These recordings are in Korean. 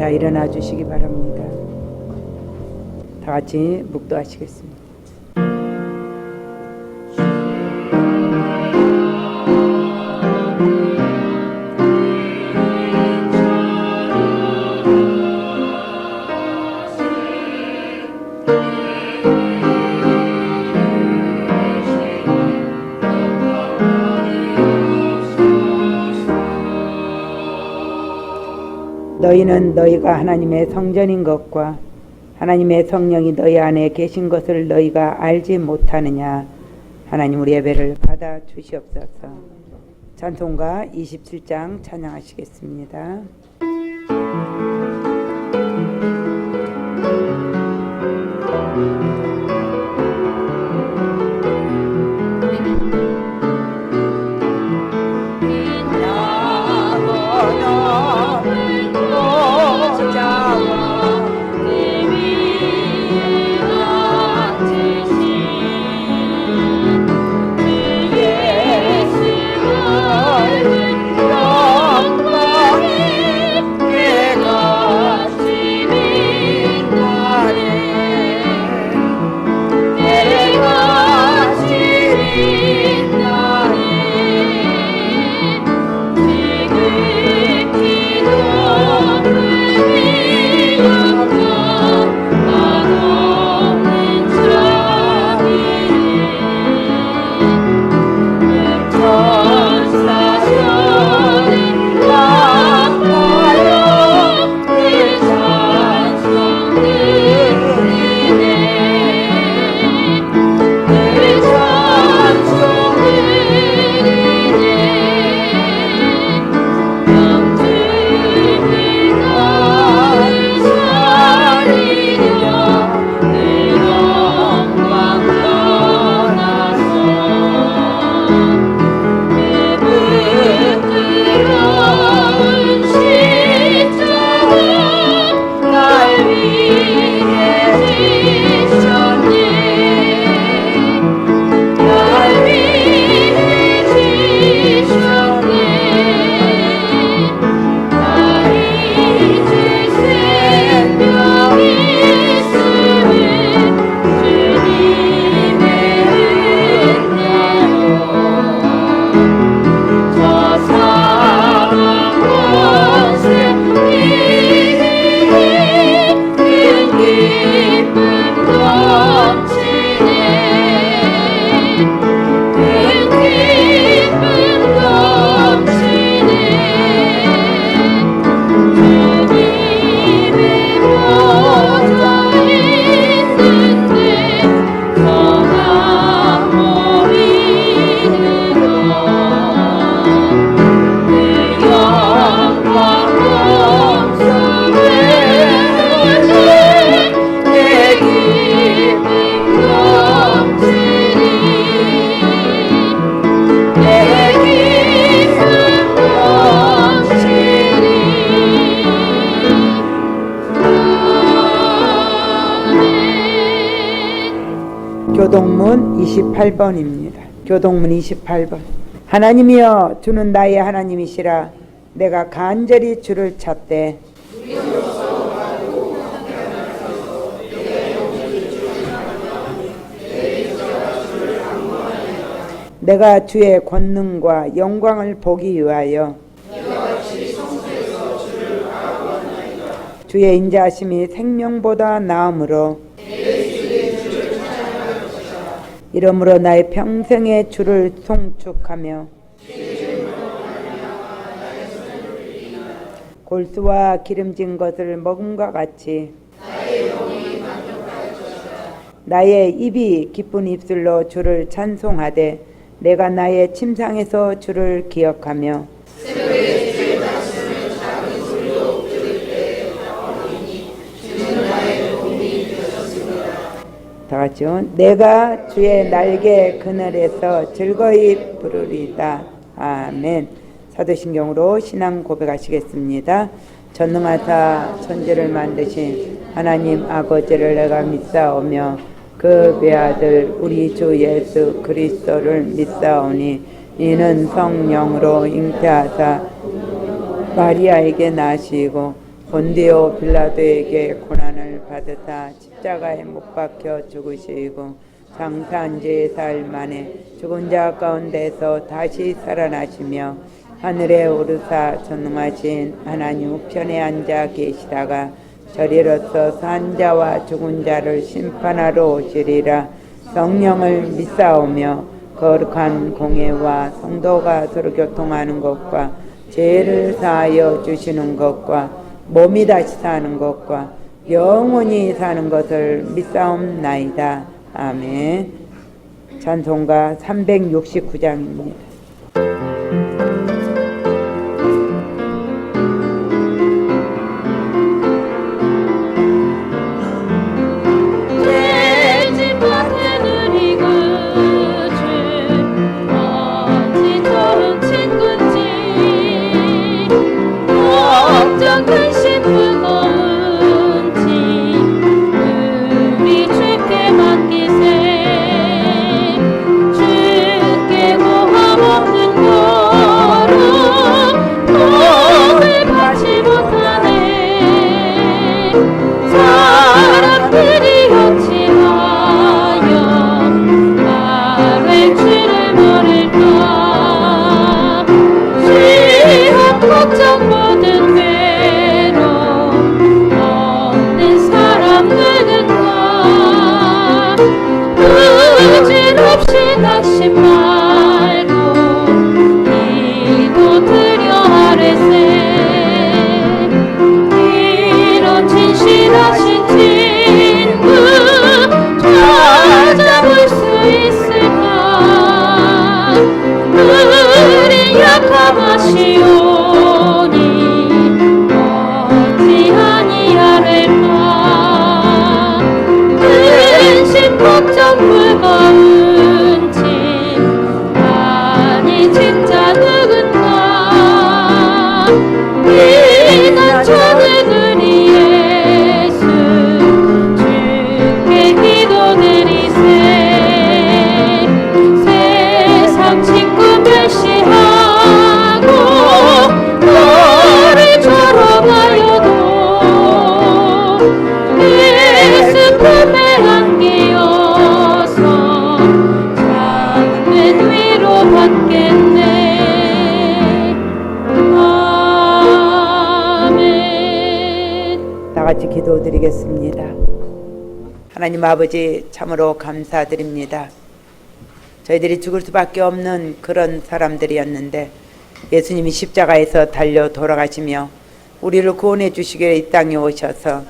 다 일어나 주시기 바랍니다. 다 같이 묵도하시겠습니다. 너희는 너희가 하나님의 성전인 것과 하나님의 성령이 너희 안에 계신 것을 너희가 알지 못하느냐. 하나님 우리 예배를 받아 주시옵소서. 찬송가 27장 찬양하시겠습니다. 교동문 28번입니다. 교동문 28번. 하나님이여 주는 나의 하나님이시라. 내가 간절히 주를 찾되 내가 주의 권능과 영광을 보기 위하여 주의 인자하심이 생명보다 나음으로 이러므로 나의 평생의 주를 송축하며 골수와 기름진 것을 먹음과 같이 나의 입이 기쁜 입술로 주를 찬송하되 내가 나의 침상에서 주를 기억하며 다 같이요. 내가 주의 날개 그늘에서 즐거이 부르리다. 아멘. 사도신경으로 신앙 고백하시겠습니다. 전능하사 천지를 만드신 하나님 아버지를 내가 믿사오며 그 외아들 우리 주 예수 그리스도를 믿사오니 이는 성령으로 잉태하사 마리아에게 나시고 본디오 빌라도에게 고난을 받으사 십자가에 못 박혀 죽으시고 장사한 지 4일 만에 죽은 자 가운데서 다시 살아나시며 하늘에 오르사 전능하신 하나님 우편에 앉아 계시다가 저리로서 산 자와 죽은 자를 심판하러 오시리라. 성령을 믿사오며 거룩한 공예와 성도가 서로 교통하는 것과 죄를 사하여 주시는 것과 몸이 다시 사는 것과 영원히 사는 것을 믿사옵나이다. 아멘. 찬송가 369장입니다. 같이 기도드리겠습니다. 하나님 아버지 참으로 감사드립니다. 저희들이 죽을 수밖에 없는 그런 사람들이었는데 예수님이 십자가에서 달려 돌아가시며 우리를 구원해 주시기에 이 땅에 오셔서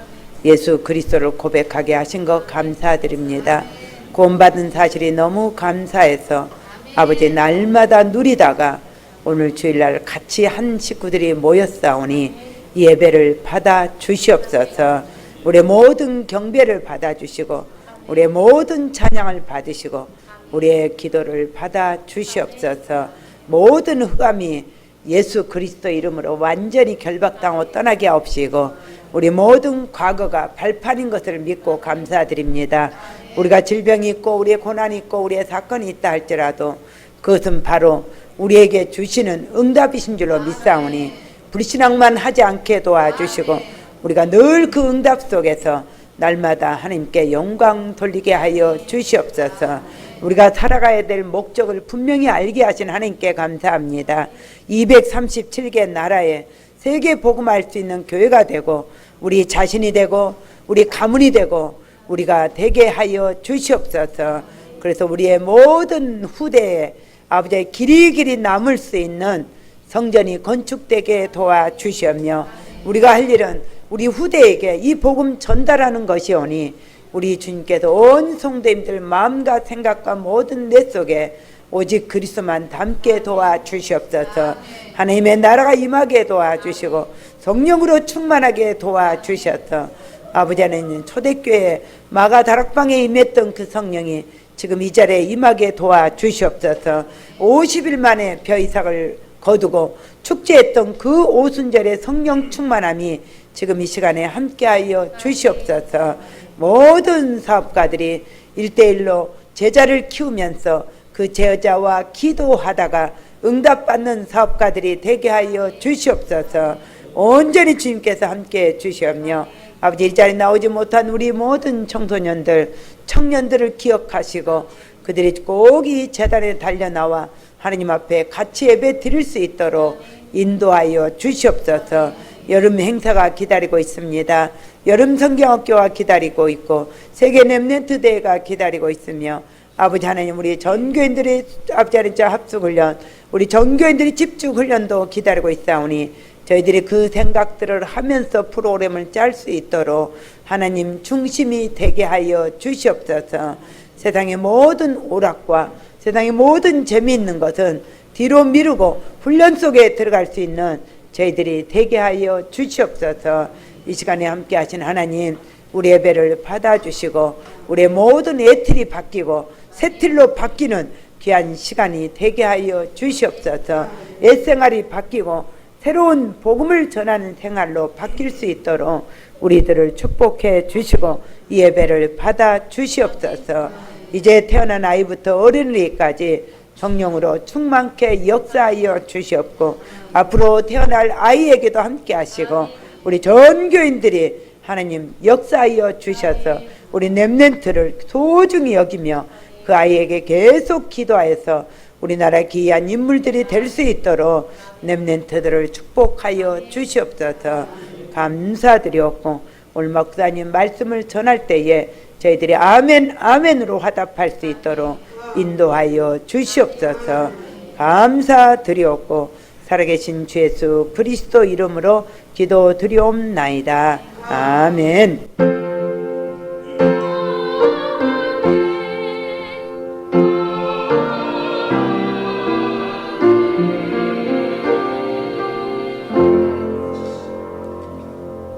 예수 그리스도를 고백하게 하신 것 감사드립니다. 구원받은 사실이 너무 감사해서 아버지 날마다 누리다가 오늘 주일날 같이 한 식구들이 모였사오니 예배를 받아 주시옵소서. 우리의 모든 경배를 받아 주시고 우리의 모든 찬양을 받으시고 우리의 기도를 받아 주시옵소서. 모든 흑암이 예수 그리스도 이름으로 완전히 결박당하고 떠나게 하옵시고 우리 모든 과거가 발판인 것을 믿고 감사드립니다. 우리가 질병이 있고 우리의 고난이 있고 우리의 사건이 있다 할지라도 그것은 바로 우리에게 주시는 응답이신 줄로 믿사오니 불신앙만 하지 않게 도와주시고 우리가 늘 그 응답 속에서 날마다 하나님께 영광 돌리게 하여 주시옵소서. 우리가 살아가야 될 목적을 분명히 알게 하신 하나님께 감사합니다. 237개 나라에 세계 복음할 수 있는 교회가 되고 우리 자신이 되고 우리 가문이 되고 우리가 되게 하여 주시옵소서. 그래서 우리의 모든 후대에 아버지의 길이 남을 수 있는 성전이 건축되게 도와주시며 우리가 할 일은 우리 후대에게 이 복음 전달하는 것이오니 우리 주님께서 온 성도님들 마음과 생각과 모든 내 속에 오직 그리스도만 담게 도와주시옵소서. 하나님의 나라가 임하게 도와주시고 성령으로 충만하게 도와주셔서 아버지 하나님 초대교회 마가 다락방에 임했던 그 성령이 지금 이 자리에 임하게 도와주시옵소서. 50일 만에 벼이삭을 거두고 축제했던 그 오순절의 성령 충만함이 지금 이 시간에 함께하여 주시옵소서. 모든 사업가들이 1대1로 제자를 키우면서 그 제자와 기도하다가 응답받는 사업가들이 되게 하여 주시옵소서. 온전히 주님께서 함께해 주시옵며 아버지 일자리 나오지 못한 우리 모든 청소년들 청년들을 기억하시고 그들이 꼭 이 제단에 달려나와 하나님 앞에 같이 예배 드릴 수 있도록 인도하여 주시옵소서. 여름 행사가 기다리고 있습니다. 여름 성경학교가 기다리고 있고 세계 렘넌트 대회가 기다리고 있으며 아버지 하나님 우리 전교인들의 아버지 하나님 합숙훈련 우리 전교인들이 집중훈련도 기다리고 있사오니 저희들이 그 생각들을 하면서 프로그램을 짤 수 있도록 하나님 중심이 되게 하여 주시옵소서. 세상의 모든 오락과 세상의 모든 재미있는 것은 뒤로 미루고 훈련 속에 들어갈 수 있는 저희들이 되게 하여 주시옵소서. 이 시간에 함께 하신 하나님 우리 예배를 받아주시고 우리의 모든 애틀이 바뀌고 새 틀로 바뀌는 귀한 시간이 되게 하여 주시옵소서. 옛생활이 바뀌고 새로운 복음을 전하는 생활로 바뀔 수 있도록 우리들을 축복해 주시고 이 예배를 받아 주시옵소서. 이제 태어난 아이부터 어린이까지 성령으로 충만케 역사하여 주시옵고 앞으로 태어날 아이에게도 함께 하시고 우리 전교인들이 하나님 역사하여 주셔서 우리 렘넌트를 소중히 여기며 그 아이에게 계속 기도하여서 우리나라 귀한 인물들이 될 수 있도록 렘넌트들을 축복하여 주시옵소서. 감사드렸고 오늘 목사님 말씀을 전할 때에 저희들이 아멘 아멘으로 화답할 수 있도록 인도하여 주시옵소서. 감사드렸고 살아계신 주 예수 그리스도 이름으로 기도드리옵나이다. 아멘.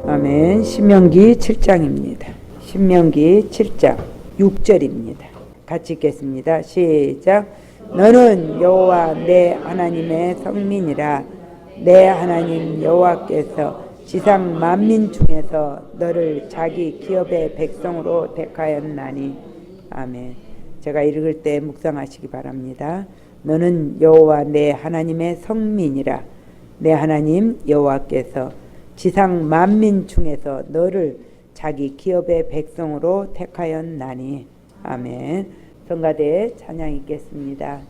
아멘. 신명기 7장입니다. 신명기 7장 6절입니다. 같이 읽겠습니다. 시작. 너는 여호와 내 하나님의 성민이라. 내 하나님 여호와께서 지상 만민 중에서 너를 자기 기업의 백성으로 택하였나니. 아멘. 제가 읽을 때 묵상하시기 바랍니다. 너는 여호와 내 하나님의 성민이라. 내 하나님 여호와께서 지상 만민 중에서 너를 자기 기업의 백성으로 택하였나니. 아멘. 성가대 찬양 읽겠습니다.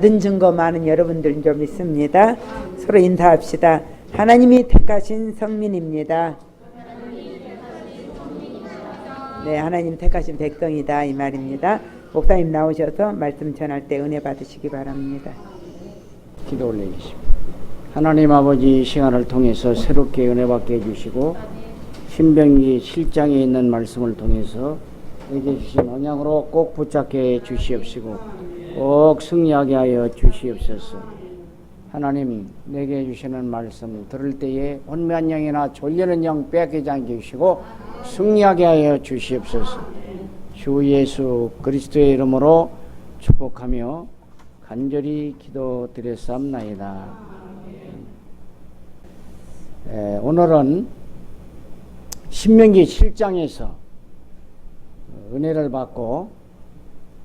받은 증거 많은 여러분들 좀 있습니다. 서로 인사합시다. 하나님이 택하신 성민입니다. 네, 하나님 택하신 백성이다 이 말입니다. 목사님 나오셔서 말씀 전할 때 은혜 받으시기 바랍니다. 기도 올리겠습니다. 하나님 아버지, 이 시간을 통해서 새롭게 은혜 받게 해주시고 신명기 7장에 있는 말씀을 통해서 내게 주신 언약으로 꼭 붙잡게 주시옵시고 꼭 승리하게 하여 주시옵소서. 하나님, 내게 주시는 말씀 들을 때에 혼미한 영이나 졸리는 영 빼앗기지 않게 해주시고 승리하게 하여 주시옵소서. 주 예수 그리스도의 이름으로 축복하며 간절히 기도드렸사옵나이다. 오늘은 신명기 7장에서 은혜를 받고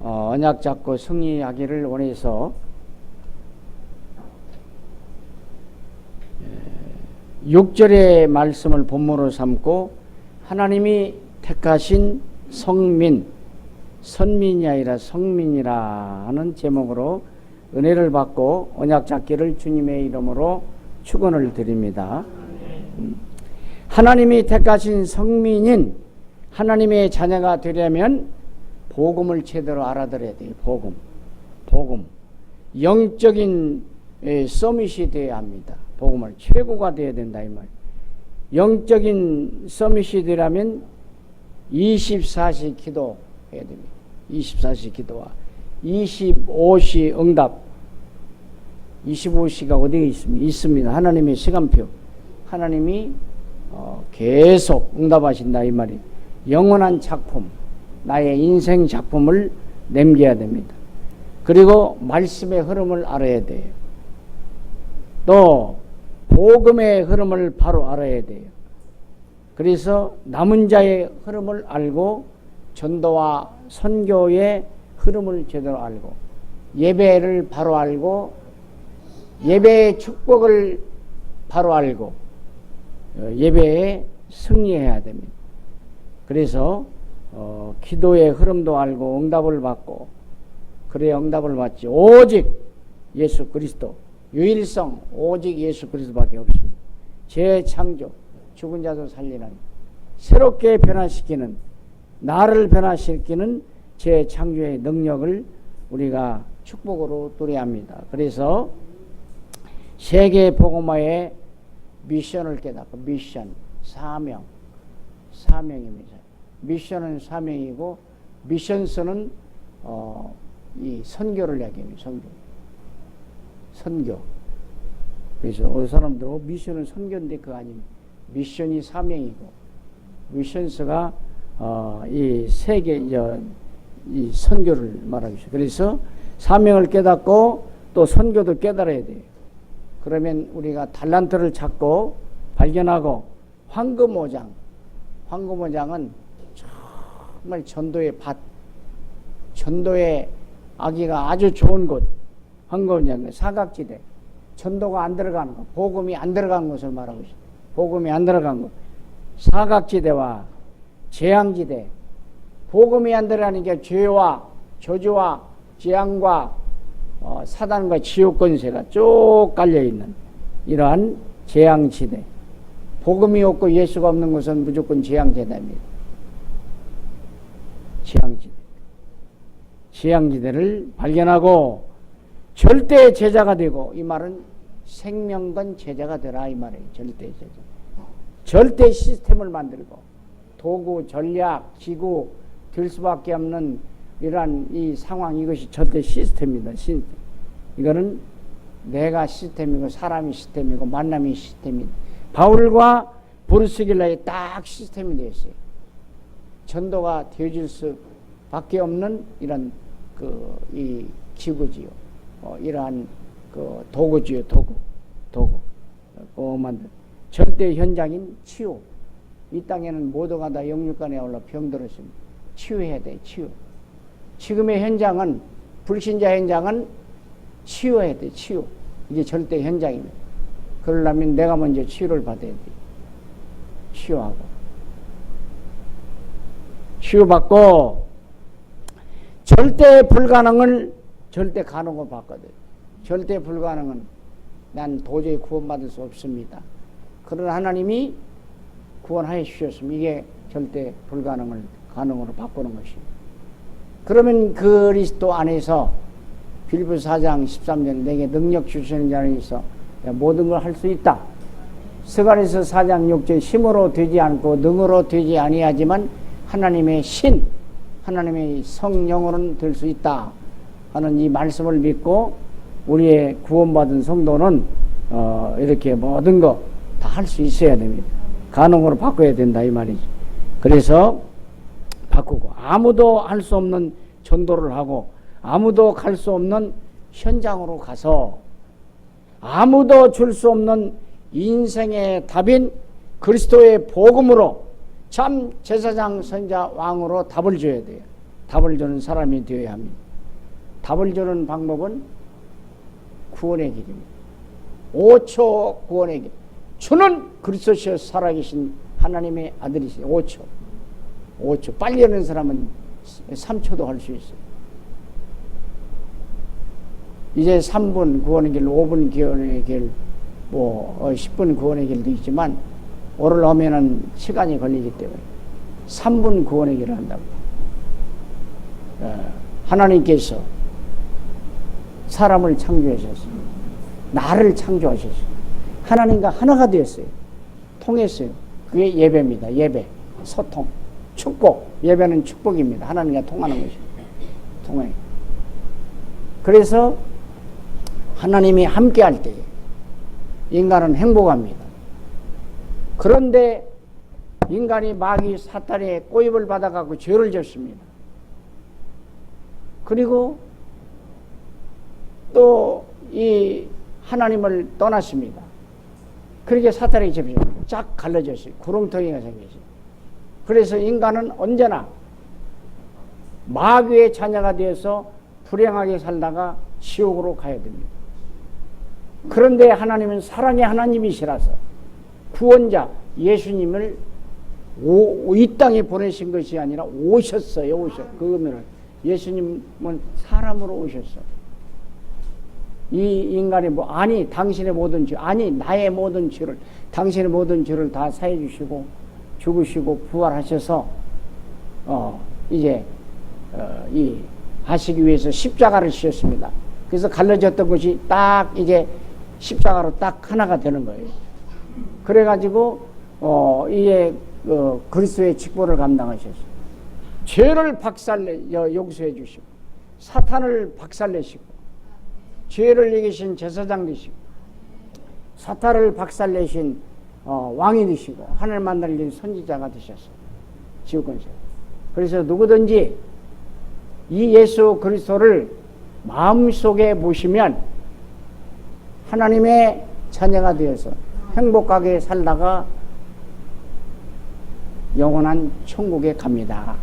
언약 잡고 승리하기를 원해서 6절의 말씀을 본문으로 삼고 하나님이 택하신 성민, 선민이 아니라 성민이라 하는 제목으로 은혜를 받고 언약 잡기를 주님의 이름으로 축원을 드립니다. 하나님이 택하신 성민인 하나님의 자녀가 되려면 복음을 제대로 알아들어야 돼요. 복음. 영적인 서밋이 되어야 합니다. 복음을 최고가 되어야 된다 이 말. 영적인 서밋이 되려면 24시 기도해야 됩니다. 24시 기도와 25시 응답. 25시가 어디에 있습니다. 하나님의 시간표. 하나님이 계속 응답하신다 이 말이. 영원한 작품, 나의 인생 작품을 남겨야 됩니다. 그리고 말씀의 흐름을 알아야 돼요. 또 복음의 흐름을 바로 알아야 돼요. 그래서 남은 자의 흐름을 알고 전도와 선교의 흐름을 제대로 알고 예배를 바로 알고 예배의 축복을 바로 알고 예배에 승리해야 됩니다. 그래서 기도의 흐름도 알고 응답을 받고 그래야 응답을 받지. 오직 예수 그리스도 유일성 오직 예수 그리스도밖에 없습니다. 재창조 죽은 자도 살리는 새롭게 변화시키는 나를 변화시키는 재창조의 능력을 우리가 축복으로 누려합니다. 그래서 세계 복음화의 미션을 깨닫고 미션 사명입니다. 미션은 사명이고 미션스는 이 선교를 얘기합니다. 선교. 그래서 어느 사람들 미션은 선교인데 그거 아닙니다. 미션이 사명이고 미션스가 이 세계 이 선교를 말하고 있어요. 그래서 사명을 깨닫고 또 선교도 깨달아야 돼요. 그러면 우리가 달란트를 찾고 발견하고 황금오장은 정말 전도의 밭, 전도의 아기가 아주 좋은 곳, 황금오장, 사각지대, 전도가 안 들어가는 것, 복음이 안 들어간 것을 말하고 있어요. 복음이 안 들어간 것, 사각지대와 재앙지대, 복음이 안 들어가는 게 죄와 저주와 재앙과 사단과 지옥 권세가 쭉 깔려있는 이러한 재앙지대. 복음이 없고 예수가 없는 것은 무조건 재앙지대입니다. 재앙지대를 발견하고 절대 제자가 되고, 이 말은 생명건 제자가 되라 이 말이에요. 절대 제자. 절대 시스템을 만들고 도구, 전략, 기구 될 수밖에 없는 이러한 이 상황, 이것이 절대 시스템입니다. 이거는 내가 시스템이고 사람이 시스템이고 만남이 시스템이다. 바울과 브루스길라의 딱 시스템이 되어 있어요. 전도가 되어질 수밖에 없는 이런 이 기구지요. 이러한 도구지요. 도구. 만든 절대 현장인 치유. 이 땅에는 모두가 다 영육간에 올라 병들었습니다. 치유해야 돼. 치유. 지금의 현장은, 불신자 현장은 치유해야 돼. 치유. 이게 절대 현장입니다. 그러려면 내가 먼저 치유를 받아야 돼. 치유하고. 치유받고 절대 불가능을 절대 가능으로 바꿔야 돼. 절대 불가능은 난 도저히 구원받을 수 없습니다. 그러나 하나님이 구원하여 주셨으면 이게 절대 불가능을 가능으로 바꾸는 것입니다. 그러면 그리스도 안에서 빌립보서 4장 13절 내게 능력 주시는 자는 있어 모든 걸 할 수 있다. 스가랴서 4장 6절 힘으로 되지 않고 능으로 되지 아니하지만 하나님의 신, 하나님의 성령으로는 될 수 있다 하는 이 말씀을 믿고 우리의 구원받은 성도는 이렇게 모든 거 다 할 수 있어야 됩니다. 가능으로 바꿔야 된다 이 말이죠. 그래서 바꾸고 아무도 할 수 없는 전도를 하고 아무도 갈 수 없는 현장으로 가서 아무도 줄 수 없는 인생의 답인 그리스도의 복음으로 참 제사장 선자 왕으로 답을 줘야 돼요. 답을 주는 사람이 되어야 합니다. 답을 주는 방법은 구원의 길입니다. 5초 구원의 길. 주는 그리스도시여 살아계신 하나님의 아들이시죠. 5초. 빨리 하는 사람은 3초도 할 수 있어요. 이제 3분 구원의 길, 5분 구원의 길, 10분 구원의 길도 있지만 오늘 오면은 시간이 걸리기 때문에 3분 구원의 길을 한다고. 하나님께서 사람을 창조하셨어요. 나를 창조하셨어요. 하나님과 하나가 되었어요. 통했어요. 그게 예배입니다. 예배, 소통, 축복. 예배는 축복입니다. 하나님과 통하는 것입니다. 통해. 그래서 하나님이 함께할 때 인간은 행복합니다. 그런데 인간이 마귀 사탄의 꼬입을 받아가고 죄를 졌습니다. 그리고 또 이 하나님을 떠났습니다. 그렇게 사탄의 집이 쫙 갈라졌어요. 구렁텅이가 생겼어요. 그래서 인간은 언제나 마귀의 자녀가 되어서 불행하게 살다가 지옥으로 가야 됩니다. 그런데 하나님은 사랑의 하나님이시라서 구원자 예수님을 이 땅에 보내신 것이 아니라 오셨어요. 그러면 예수님은 사람으로 오셨어. 이 인간이 당신의 모든 죄, 나의 모든 죄를, 당신의 모든 죄를 다 사해 주시고 죽으시고 부활하셔서 이제 이 하시기 위해서 십자가를 지셨습니다. 그래서 갈라졌던 것이 딱 이제 십자가로 딱 하나가 되는 거예요. 그래가지고 이제 그리스도의 직분을 감당하셨어요. 죄를 용서해 주시고 사탄을 박살내시고 죄를 이기신 제사장 되시고 사탄을 박살내신 왕이 되시고 하늘 만나신 선지자가 되셨어요. 지옥권세. 그래서 누구든지 이 예수 그리스도를 마음속에 모시면 하나님의 자녀가 되어서 행복하게 살다가 영원한 천국에 갑니다.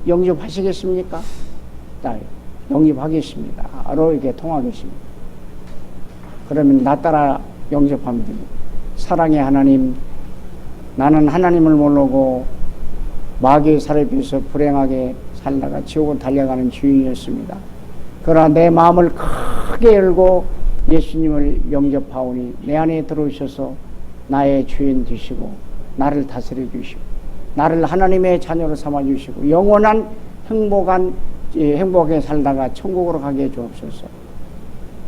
영접하시겠습니까? 영접하겠습니다. 바로 이렇게 통하겠습니다. 그러면 나 따라 영접하면 됩니다. 사랑의 하나님, 나는 하나님을 모르고 마귀의 살에 비해서 불행하게 살다가 지옥을 달려가는 주인이었습니다. 그러나 내 마음을 크게 열고 예수님을 영접하오니 내 안에 들어오셔서 나의 주인 되시고 나를 다스려 주시고 나를 하나님의 자녀로 삼아 주시고 영원한 행복하게 살다가 천국으로 가게 해 주옵소서.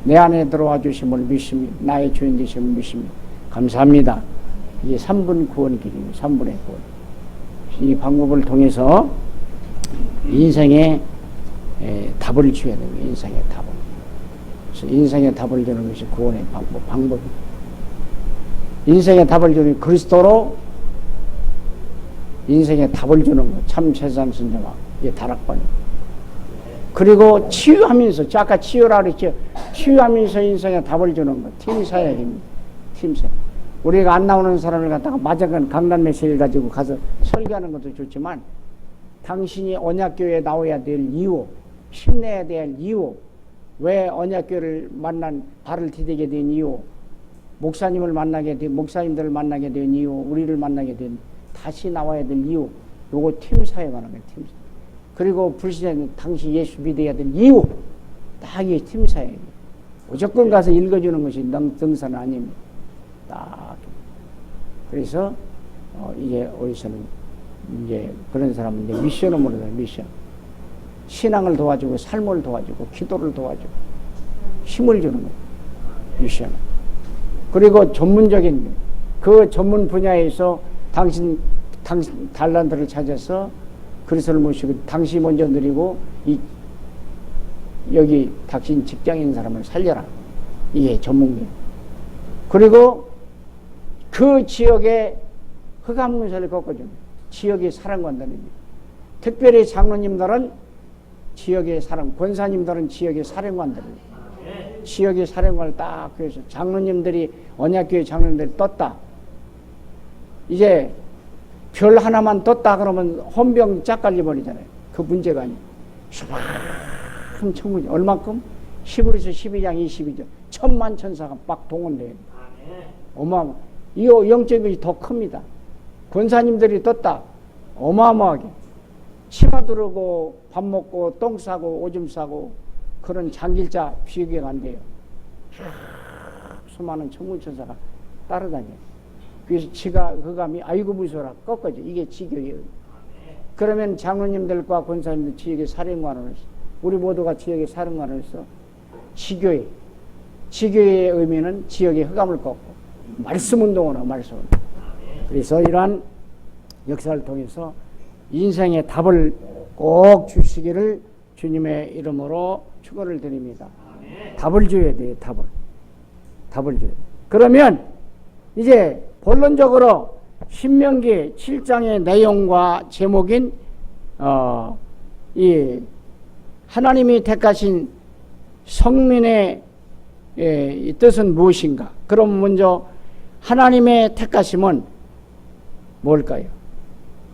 내 안에 들어와 주심을 믿습니다. 나의 주인 되심을 믿습니다. 감사합니다. 이게 3분 구원 길입니다. 3분의 구원. 이 방법을 통해서 인생의 답을 줘야 됩니다. 인생의 답을. 그래서 인생의 답을 주는 것이 구원의 방법입니다. 인생의 답을 주는 그리스도로 인생의 답을 주는 것. 참 세상 선자와 이게 다락방입니다. 그리고 치유하면서, 아까 치유라 그랬죠. 치유하면서 인생에 답을 주는 것. 팀사역입니다. 팀사역. 우리가 안 나오는 사람을 갖다가 마작은 강단 메시지를 가지고 가서 설교하는 것도 좋지만 당신이 언약교회에 나와야 될 이유, 힘내야 될 이유, 왜 언약교회를 발을 디디게 된 이유, 목사님들을 만나게 된 이유, 우리를 만나게 된 다시 나와야 될 이유, 요거 팀사역하는 거예요. 팀사역. 그리고 불신자는 당시 예수 믿어야 될 이유, 딱 이게 팀사역이에요. 무조건 가서 읽어주는 것이 등산 아닙니다. 딱. 그래서 이제 어디서는 이제 그런 사람은 이제 미션을 모르다 미션. 신앙을 도와주고 삶을 도와주고 기도를 도와주고 힘을 주는 거예요. 미션. 그리고 전문적인 그 전문 분야에서 당신 달란트를 찾아서 그리스도를 모시고 당신이 먼저 드리고 여기 당신 직장인 사람을 살려라. 이게 전문이에요. 그리고 그 지역에 흑암문서를 꺾어줍니다. 지역의 사령관들입니다. 특별히 장로님들은 지역의 권사님들은 지역의 사령관들입니다. 지역의 사령관을 딱 그래서 장로님들이 언약교회 장로님들이 떴다. 이제 별 하나만 떴다 그러면 헌병 짝 갈려버리잖아요. 그 문제가 아니에요. 수많은 천군이 얼마큼? 11에서 12장 22절 1000만 천사가 막 동원돼요. 어마어마. 이 영적인 것이 더 큽니다. 권사님들이 떴다. 어마어마하게. 치마 두르고 밥 먹고 똥 싸고 오줌 싸고 그런 장길자 비교가 안 돼요. 수많은 천군천사가 따라다녀요. 그래서 지가 그감이 아이고 무서워라 꺾어져. 이게 지교예요. 그러면 장로님들과 권사님들 지역의 사령관으로서 우리 모두가 지역의 사령관으로서 지교회. 지교회의 의미는 지역의 흑암을 꺾고 말씀 운동을 하고 말씀 운동. 그래서 이러한 역사를 통해서 인생의 답을 꼭 주시기를 주님의 이름으로 축원을 드립니다. 답을 줘야 돼요. 답을 줘야 돼요. 그러면 이제 본론적으로 신명기 7장의 내용과 제목인 이 하나님이 택하신 성민의 이 뜻은 무엇인가? 그럼 먼저 하나님의 택하심은 뭘까요?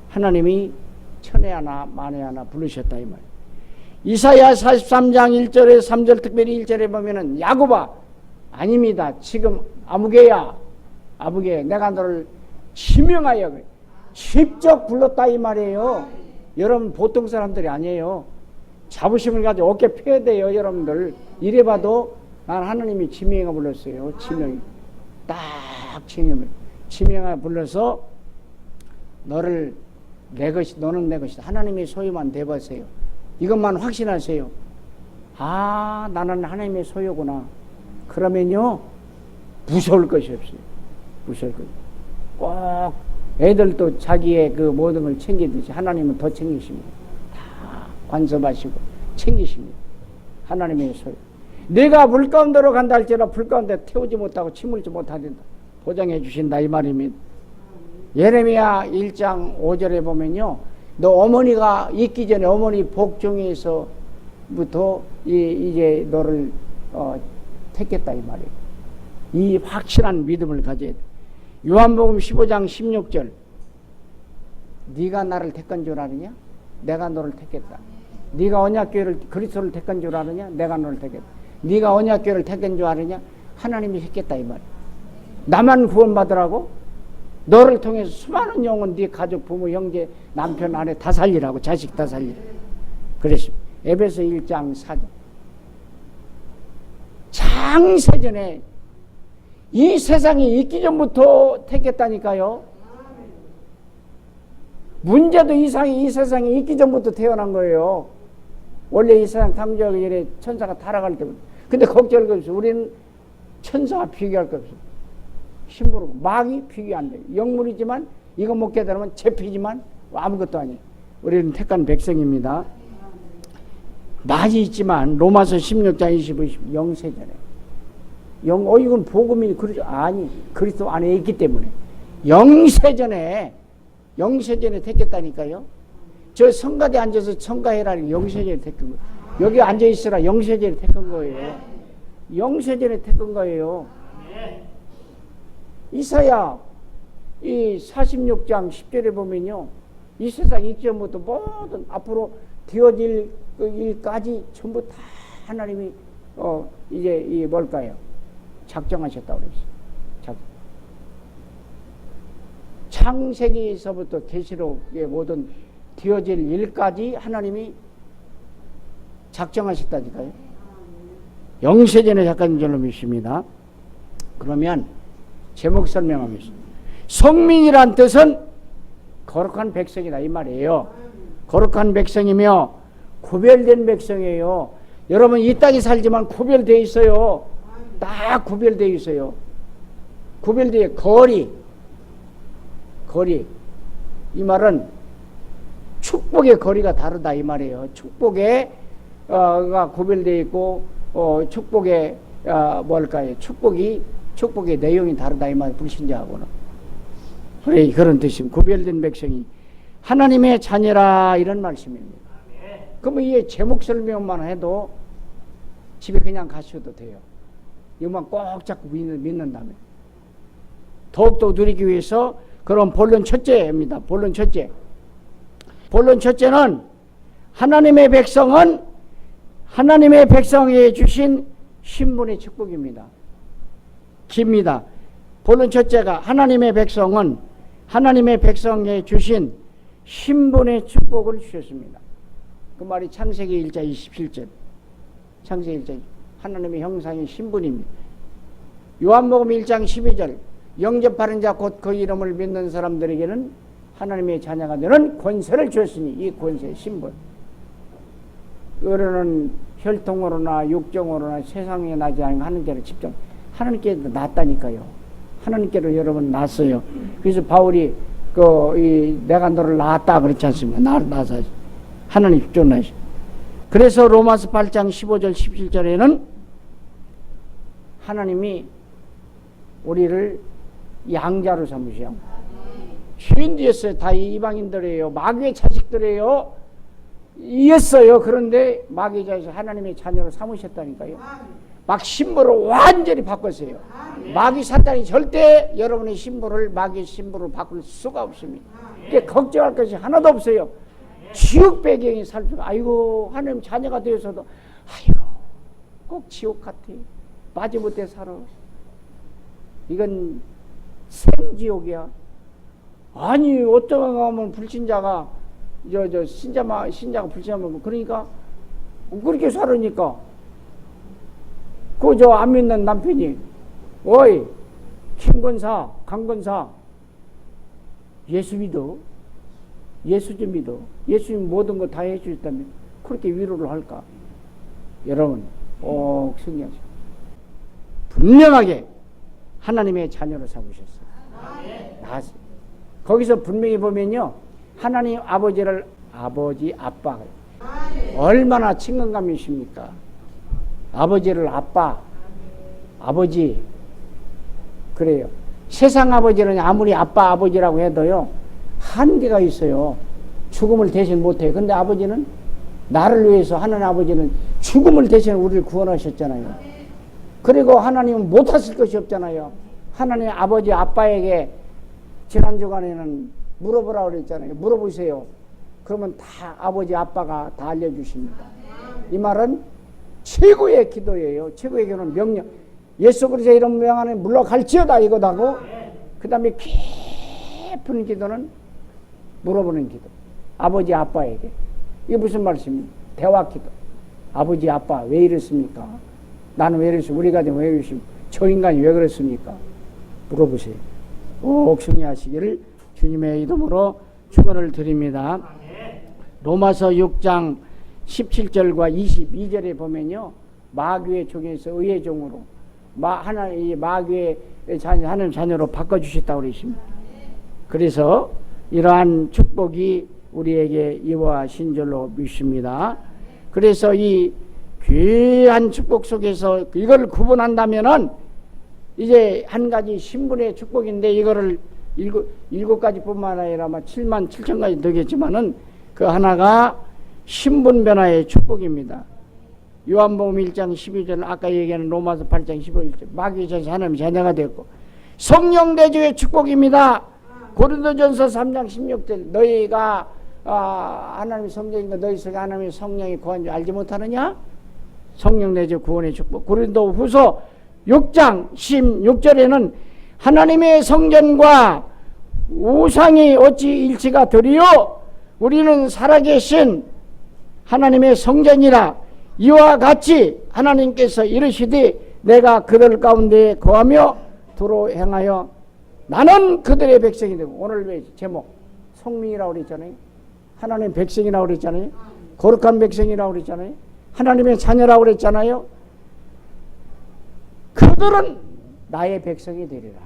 하나님이 천에 하나 만에 하나 부르셨다 이 말이에요. 이사야 43장 1절에 3절 특별히 1절에 보면은 야곱아 아닙니다. 지금 아무개야 내가 너를 지명하여 직접 불렀다 이 말이에요. 여러분 보통 사람들이 아니에요. 자부심을 가지고 어깨 펴야 돼요. 여러분들 이래봐도 난 하나님이 지명하 불렀어요. 지명이 딱 지명하 불러서 너는 내 것이다. 하나님의 소유만 돼보세요. 이것만 확신하세요. 아 나는 하나님의 소유구나. 그러면요 무서울 것이 없어요. 무서울 것이. 꼭 애들도 자기의 그 모든 걸 챙기듯이 하나님은 더 챙기십니다. 다 관섭하시고 챙기십니다. 하나님의 소유. 내가 불 가운데로 간다 할지라도 불 가운데 태우지 못하고 침물지 못하된다. 보장해 주신다 이 말입니다. 예레미야 1장 5절에 보면요. 너 어머니가 있기 전에 어머니 복중에서부터 이제 너를 택했다 이 말이에요. 이 확실한 믿음을 가져야 돼. 요한복음 15장 16절 네가 나를 택한 줄 아느냐? 내가 너를 택했다. 네가 언약교회를 그리스도를 택한 줄 아느냐? 내가 너를 택했다. 네가 언약교회를 택한 줄 아느냐? 하나님이 택했다 이 말이에요. 나만 구원받으라고? 너를 통해서 수많은 영혼 네 가족 부모 형제 남편 아내 다 살리라고 자식 다 살리라고 그랬습니다. 에베소 1장 4절 창세전에 이 세상이 있기 전부터 택했다니까요. 문제도 이 세상이 있기 전부터 태어난 거예요. 원래 이 세상 탐구하기 전에 천사가 타락할 때부터. 근데 걱정할 거 없어. 우리는 천사와 비교할 거 없어. 심부르고 마귀 비교 안 돼. 영물이지만 이거 못 깨달으면 잡히지만 아무것도 아니에요. 우리는 택한 백성입니다. 많이 있지만 로마서 16장 25, 20 영세전에 이건 복음이 그러죠. 아니 그리스도 안에 있기 때문에 영세전에 택했다니까요. 저 성가대 앉아서 성가해라는 영세전에 택한 거예요. 여기 앉아있으라 영세전에 택한 거예요. 영세전에 택한 거예요. 이사야 이 46장 10절에 보면요. 이 세상 있기 전부터 모든 앞으로 되어질 그 일까지 전부 다 하나님이 이제 이 뭘까요? 작정하셨다고 그랬어요. 창세기에서부터 계시록의 모든 되어질 일까지 하나님이 작정하셨다니까요. 영세전에 작가인 줄로 믿습니다. 그러면 제목 설명하겠습니다. 성민이란 뜻은 거룩한 백성이다 이 말이에요. 거룩한 백성이며 구별된 백성이에요. 여러분 이 땅에 살지만 구별되어 있어요. 딱 구별되어 있어요. 구별되어 거리 이 말은 축복의 거리가 다르다 이 말이에요. 축복의 가 구별되어 있고 축복의 뭘까요? 축복의 내용이 다르다 이 말이에요. 불신자하고는. 그래 그런 뜻입니다. 구별된 백성이 하나님의 자녀라 이런 말씀입니다. 그러면 이게 제목 설명만 해도 집에 그냥 가셔도 돼요. 이것만 꼭 잡고 믿는다면. 더욱더 누리기 위해서 그런 본론 첫째입니다. 본론 첫째는 하나님의 백성은 하나님의 백성에 주신 신분의 축복입니다. 깁니다. 본론 첫째가 하나님의 백성은 하나님의 백성에 주신 신분의 축복을 주셨습니다. 그 말이 창세기 1장 27절. 창세기 1장 하나님의 형상의 신분입니다. 요한복음 1장 12절. 영접하는 자 곧 그 이름을 믿는 사람들에게는 하나님의 자녀가 되는 권세를 주었으니 이 권세 신분. 어른은 혈통으로나 육정으로나 세상에 나지 않은 하나님께로 집중. 하나님께 났다니까요. 하나님께로 여러분 났어요. 그래서 바울이 내가 너를 낳았다 그렇지 않습니까? 나를 낳아서 하나님 집중하시. 그래서 로마서 8장 15절 17절에는 하나님이 우리를 양자로 삼으셔. 주인되었어요. 다 이방인들이에요. 마귀의 자식들이에요. 이었어요. 그런데 마귀의 자식 하나님의 자녀로 삼으셨다니까요. 막 신부를 완전히 바꿨어요. 마귀 사탄이 절대 여러분의 신부를 마귀의 신부로 바꿀 수가 없습니다. 그게 걱정할 것이 하나도 없어요. 지옥 배경이 살펴. 아이고 하나님 자녀가 되어서도 아이고 꼭 지옥 같아. 마지못해 살아. 이건 생지옥이야. 아니 어쩌면 가면 불신자가 신자가 불신자면 그러니까 그렇게 살으니까 그 안 믿는 남편이 어이 김권사 강권사 예수 믿어. 예수 좀 믿어. 예수님 모든 거 다 해주셨다면 그렇게 위로를 할까? 여러분 꼭 생각하세요. 분명하게 하나님의 자녀로 삼으셨어요. 거기서 분명히 보면요. 하나님 아버지를 아버지 아빠 얼마나 친근감이 있습니까? 아버지를 아빠 아버지 그래요. 세상 아버지는 아무리 아빠 아버지라고 해도요 한계가 있어요. 죽음을 대신 못해요. 근데 아버지는 나를 위해서 하나님 아버지는 죽음을 대신 우리를 구원하셨잖아요. 그리고 하나님은 못하실 것이 없잖아요. 하나님 아버지 아빠에게 지난 주간에는 물어보라고 그랬잖아요. 물어보세요. 그러면 다 아버지 아빠가 다 알려주십니다. 이 말은 최고의 기도예요. 최고의 기도는 명령. 예수 그리스도의 이름 명하는 물러갈지어다 이거다고. 그 다음에 깊은 기도는 물어보는 기도. 아버지 아빠에게. 이게 무슨 말씀입니까? 대화 기도. 아버지 아빠 왜 이랬습니까? 나는 왜 이랬습니까? 우리 가정 왜 이랬습니까? 저 인간이 왜 그랬습니까? 물어보세요. 꼭 승리하시기를 주님의 이름으로 축원을 드립니다. 로마서 6장 17절과 22절에 보면요. 마귀의 종에서 의의 종으로 마귀의 하나님 자녀로 바꿔주셨다고 그러십니다. 그래서 이러한 축복이 우리에게 이루어진 줄로 믿습니다. 그래서 이 귀한 축복 속에서 이걸 구분한다면은 이제 한 가지 신분의 축복인데 이거를 일곱 가지뿐만 아니라 7만 7천 가지 되겠지만은 그 하나가 신분 변화의 축복입니다. 요한복음 1장 12절 아까 얘기하는 로마서 8장 15절 마귀의 자식 하나님의 자녀가 됐고 성령 내주의 축복입니다. 고린도전서 3장 16절 너희가 하나님의 성령인가 너희 속에 하나님의 성령이 구한 줄 알지 못하느냐? 성령 내주 구원의 축복. 고린도 후서 6장 16절에는 하나님의 성전과 우상이 어찌 일치가 되리요? 우리는 살아계신 하나님의 성전이라 이와 같이 하나님께서 이르시되 내가 그들 가운데 거하며 두루 행하여 나는 그들의 백성이 되고, 오늘 왜 제목 성민이라고 그랬잖아요. 하나님 백성이라고 그랬잖아요. 거룩한 백성이라고 그랬잖아요. 하나님의 자녀라고 그랬잖아요. 그들은 나의 백성이 되리라.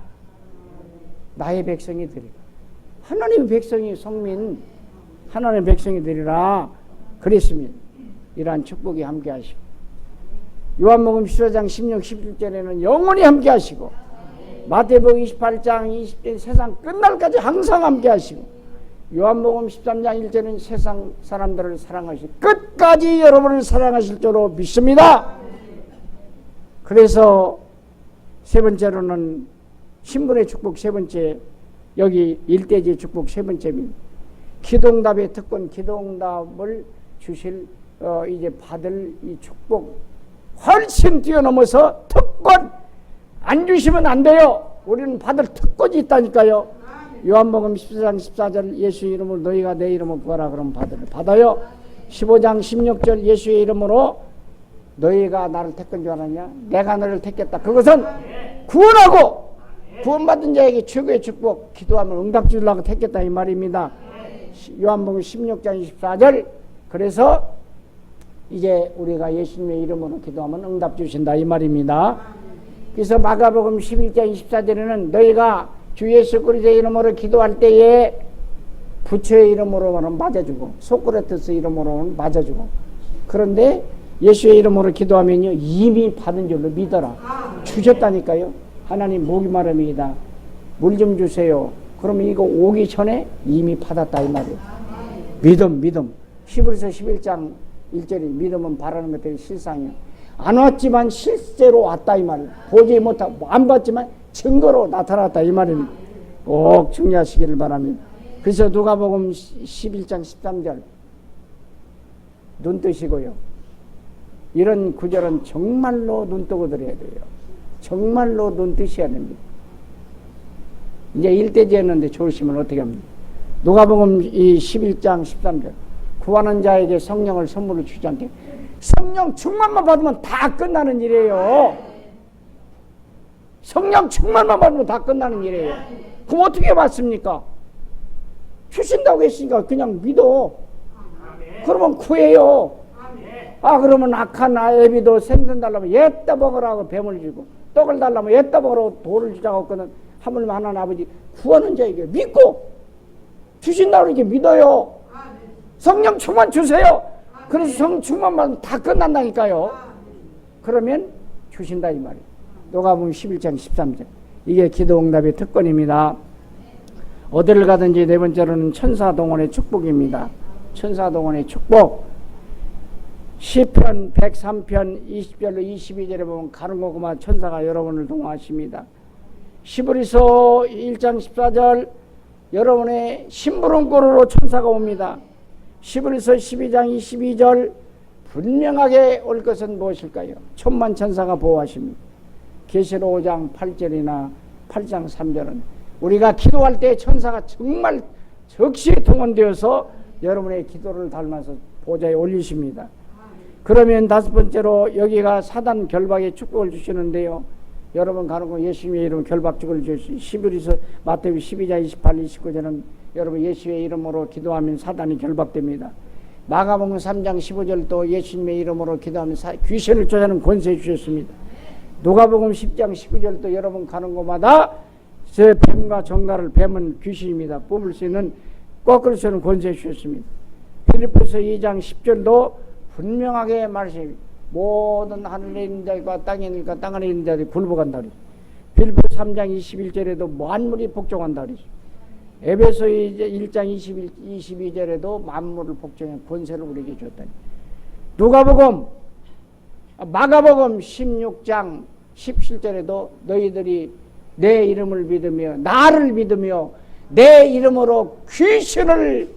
나의 백성이 되리라. 하나님의 백성이 성민, 하나님의 백성이 되리라 그랬습니다. 이러한 축복이 함께 하시고, 요한복음 14장 16, 17절에는 영원히 함께 하시고, 마태복음 28장 20절 세상 끝날까지 항상 함께 하시고, 요한복음 13장 1절은 세상 사람들을 사랑하시고 끝까지 여러분을 사랑하실 줄로 믿습니다. 그래서 세 번째로는 신분의 축복, 세 번째, 여기 일대지의 축복 세 번째입니다. 기도응답의 특권, 기도응답을 주실 이제 받을 이 축복 훨씬 뛰어넘어서 특권 안 주시면 안 돼요. 우리는 받을 특권이 있다니까요. 요한복음 14장 14절 예수 이름으로 너희가 내 이름을 구하라 그러면 받아요. 15장 16절 예수의 이름으로 너희가 나를 택한 줄 알았냐? 내가 너를 택했다. 그것은 구원하고 구원받은 자에게 최고의 축복, 기도하면 응답 주려고 택했다 이 말입니다. 요한복음 16장 24절 그래서 이제 우리가 예수님의 이름으로 기도하면 응답 주신다 이 말입니다. 그래서 마가복음 11장 24절에는 너희가 주 예수 그리스도의 이름으로 기도할 때에 부처의 이름으로는 맞아주고 소크라테스 이름으로는 맞아주고, 그런데 예수의 이름으로 기도하면요 이미 받은 줄로 믿어라. 주셨다니까요. 하나님 목이 마릅니다. 물 좀 주세요. 그러면 이거 오기 전에 이미 받았다 이 말이에요. 믿음. 히브리서 11장 1절이 믿음은 바라는 것들이 실상이요. 안 왔지만 실제로 왔다 이 말이에요. 보지 못하고 안 봤지만 증거로 나타났다 이 말입니다. 꼭 중요하시기를 바랍니다. 그래서 누가복음 11장 13절 눈 뜨시고요. 이런 구절은 정말로 눈 뜨고 드려야 돼요. 정말로 눈 뜨셔야 됩니다. 이제 일대지였는데 좋으시면 어떻게 합니까? 누가복음 11장 13절 구하는 자에게 성령을 선물로 주지 않게, 성령 충만만 받으면 다 끝나는 일이에요. 성령 충만만 받으면 다 끝나는 일이에요. 그럼 어떻게 받습니까? 주신다고 했으니까 그냥 믿어. 그러면 구해요. 그러면 악한 애비도 생선 달라면 옛다 먹으라고 뱀을 주고, 떡을 달라면 옛다 먹으라고 돌을 주자고 했거든. 하물며 하나님 아버지 구하는 자에게 믿고 주신다고 이렇게 믿어요. 성령 충만 주세요. 그래서 성령 충만 받으면 다 끝난다니까요. 그러면 주신다 이 말이에요. 누가복음 11장 13절 이게 기도응답의 특권입니다. 어디를 가든지 네 번째로는 천사동원의 축복입니다. 천사동원의 축복. 시편 103편 20절로 22절에 보면 가는 곳마다 천사가 여러분을 동호하십니다. 시브리서 1장 14절 여러분의 심부름꾼으로 천사가 옵니다. 시브리서 12장 22절 분명하게 올 것은 무엇일까요? 천만 천사가 보호하십니다. 계시록 5장 8절이나 8장 3절은 우리가 기도할 때 천사가 정말 적시에 동원되어서 여러분의 기도를 닮아서 보좌에 올리십니다. 그러면 다섯 번째로 여기가 사단 결박의 축복을 주시는데요. 여러분 가는 거 예수님의 이름 결박축을 주시. 시브리서 마태복음 12장 28, 29절은 여러분 예수의 이름으로 기도하면 사단이 결박됩니다. 마가복음 3장 15절도 예수님의 이름으로 기도하면 귀신을 쫓아내는 권세 주셨습니다. 누가복음 10장 19절도 여러분 가는 곳마다 제 뱀과 정갈을, 뱀은 귀신입니다. 뽑을 수 있는 꺾을 수 있는 권세 주셨습니다. 필리포스 2장 10절도 분명하게 말씀합니다. 모든 하늘에 있는 자들과 땅에 있는 자들과 땅 안에 있는 자들이 굴복한다 그러죠. 필리포 3장 21절에도 만물이 복종한다 그러죠. 에베소 1장 22절에도 만물을 복종해 권세를 우리에게 줬다니. 마가복음 16장 17절에도 너희들이 내 이름을 믿으며 나를 믿으며 내 이름으로 귀신을